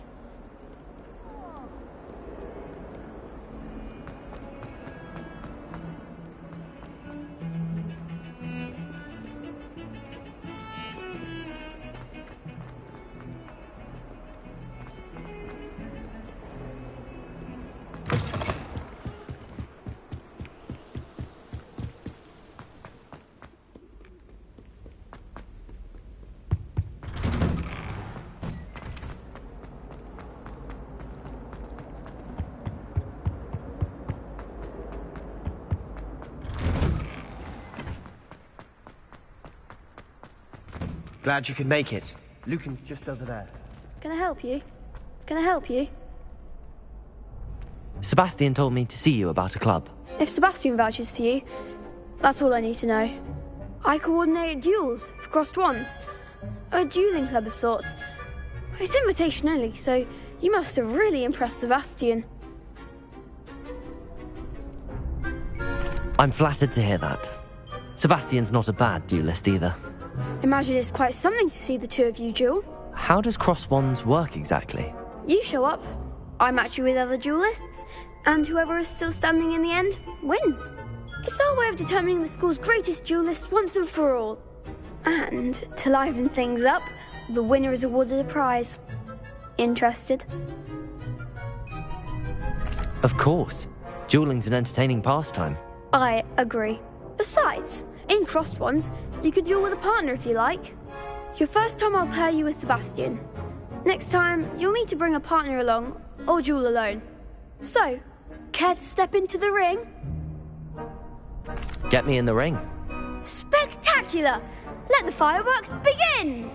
Glad you could make it. Lucan's just over there. Can I help you? Can I help you? Sebastian told me to see you about a club. If Sebastian vouches for you, that's all I need to know. I coordinate duels for crossed wands. A dueling club of sorts. It's invitation only, so you must have really impressed Sebastian. I'm flattered to hear that. Sebastian's not a bad duelist either. Imagine it's quite something to see the two of you duel. How does cross wands work exactly? You show up, I match you with other duelists, and whoever is still standing in the end wins. It's our way of determining the school's greatest duelist once and for all. And to liven things up, the winner is awarded a prize. Interested? Of course. Dueling's an entertaining pastime. I agree. Besides, in crossed wands, you could duel with a partner if you like. Your first time I'll pair you with Sebastian. Next time, you'll need to bring a partner along, or duel alone. So, care to step into the ring? Get me in the ring. Spectacular! Let the fireworks begin!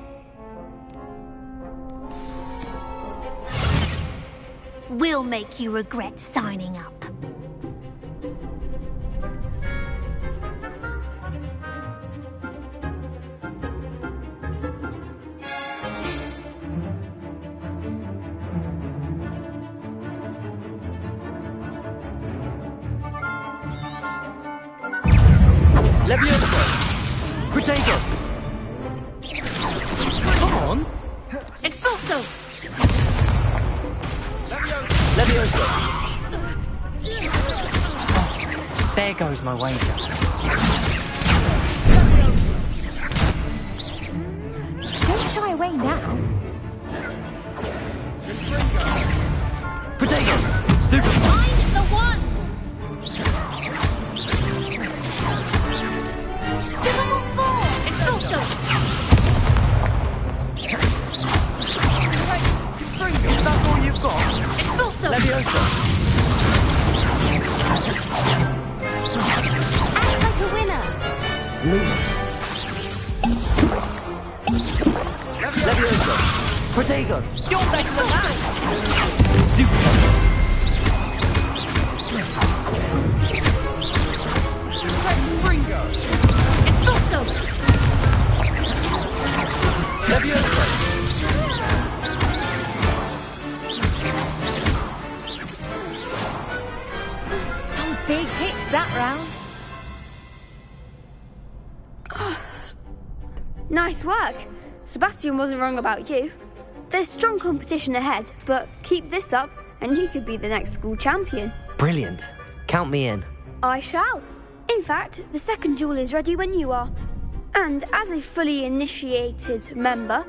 We'll make you regret signing up. Levioso! Protego! Come on! Expulso! Levioso! There goes my wager. Don't shy away now. Protego! Stupid! Find the one! Is that all you've got? Expulso! Levioso! Act like a winner! Lose. Levioso! Protego! You're better than that! Stupid! Expulso! Levioso! Some big hits that round. Nice work. Sebastian wasn't wrong about you. There's strong competition ahead, but keep this up and you could be the next school champion. Brilliant. Count me in. I shall. In fact, the second duel is ready when you are. And as a fully initiated member,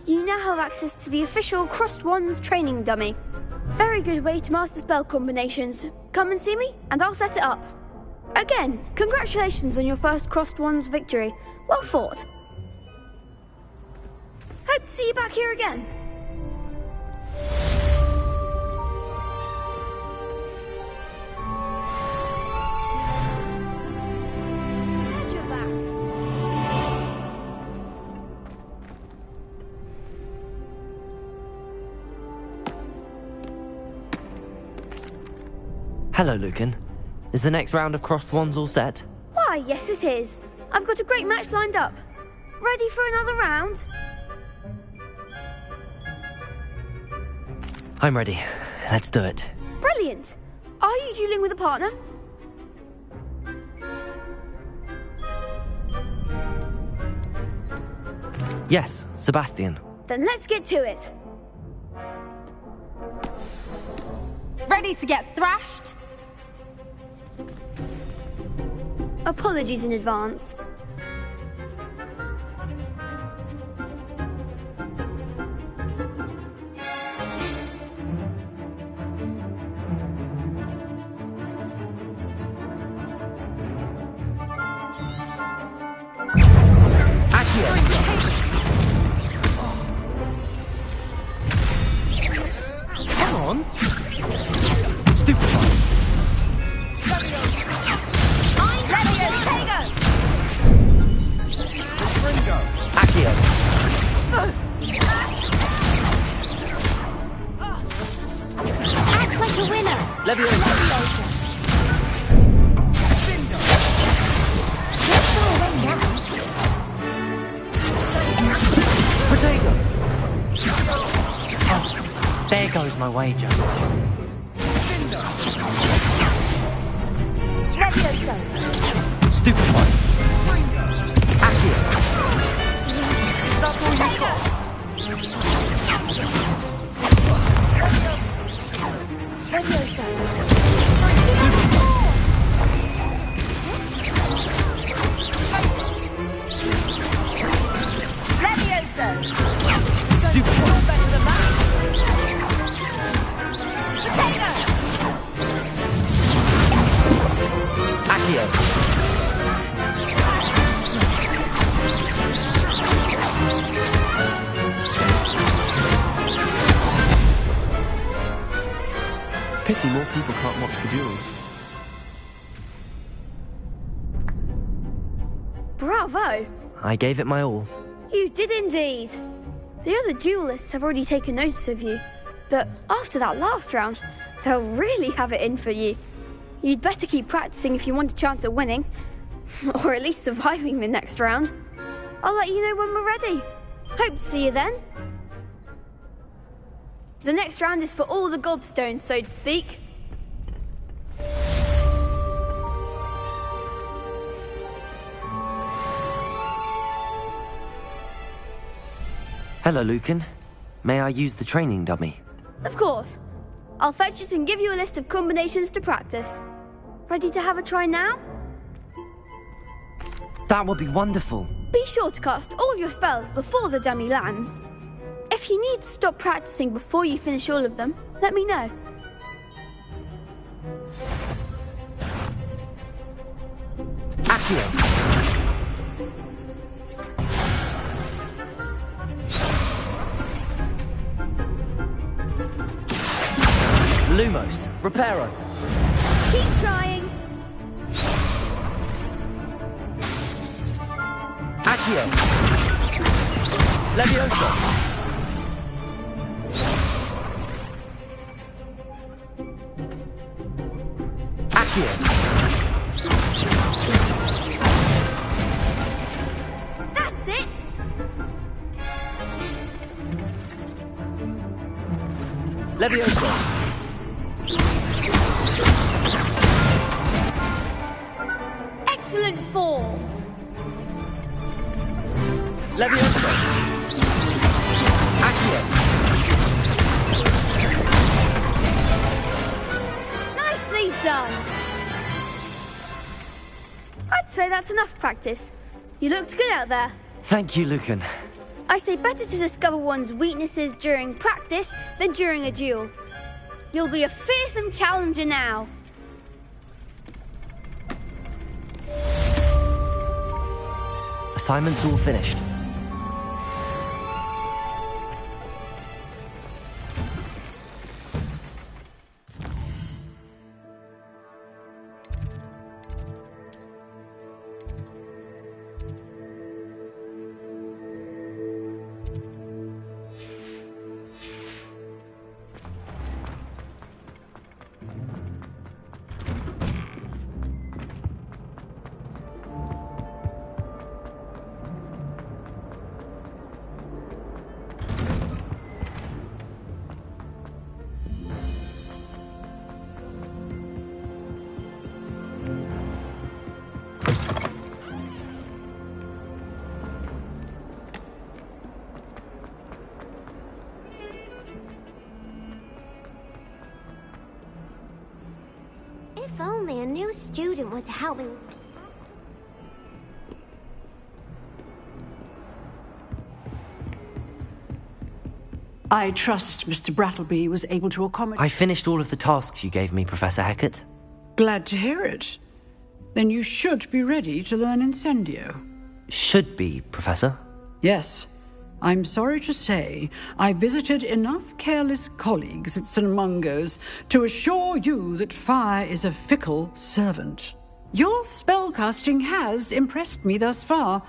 you now have access to the official Crossed Wands training dummy. Very good way to master spell combinations. Come and see me, and I'll set it up. Again, congratulations on your first Crossed Wands victory. Well fought. Hope to see you back here again. Glad you're back. Hello, Lucan. Is the next round of crossed wands all set? Why, yes it is. I've got a great match lined up. Ready for another round? I'm ready. Let's do it. Brilliant. Are you dueling with a partner? Yes, Sebastian. Then let's get to it. Ready to get thrashed? Apologies in advance. Come on! Stupefy! Accio! Act like a winner. Leviosa! Protego! Oh, there goes my wager. Leviosa. Stupefy! Accio! That's all you got. Leviosa. Leviosa. Stupefy! Better than that. Potato. Accio! Pity more people can't watch the duels. Bravo. I gave it my all. You did indeed. The other duelists have already taken notice of you, but after that last round, they'll really have it in for you. You'd better keep practicing if you want a chance at winning, or at least surviving the next round. I'll let you know when we're ready. Hope to see you then. The next round is for all the gobstones, so to speak. Hello, Lucan. May I use the training dummy? Of course. I'll fetch it and give you a list of combinations to practice. Ready to have a try now? That would be wonderful. Be sure to cast all your spells before the dummy lands. If you need to stop practicing before you finish all of them, let me know. Accio! Lumos! Reparo! Keep trying. Accio! Leviosa! That's it! Leviosa! Excellent form! Leviosa! Accio! Nicely done! I'd say that's enough practice. You looked good out there. Thank you, Lucan. I say better to discover one's weaknesses during practice than during a duel. You'll be a fearsome challenger now. Assignment's all finished. If only a new student were to help me. I trust Mr. Brattleby was able to accommodate... I finished all of the tasks you gave me, Professor Hecat. Glad to hear it. Then you should be ready to learn Incendio. Should be, Professor. Yes. I'm sorry to say, I visited enough careless colleagues at St. Mungo's to assure you that fire is a fickle servant. Your spellcasting has impressed me thus far,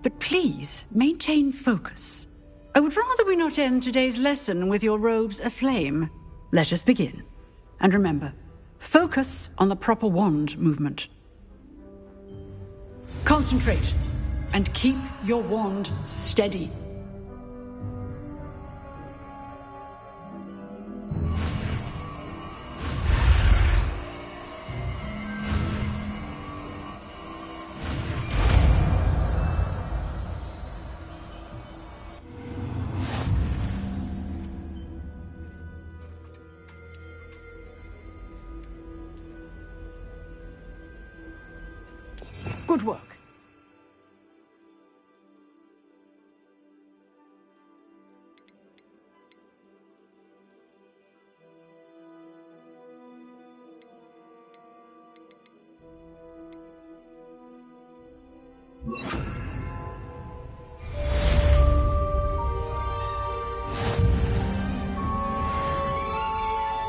but please maintain focus. I would rather we not end today's lesson with your robes aflame. Let us begin. And remember, focus on the proper wand movement. Concentrate, and keep your wand steady. Good work.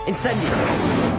Incendio!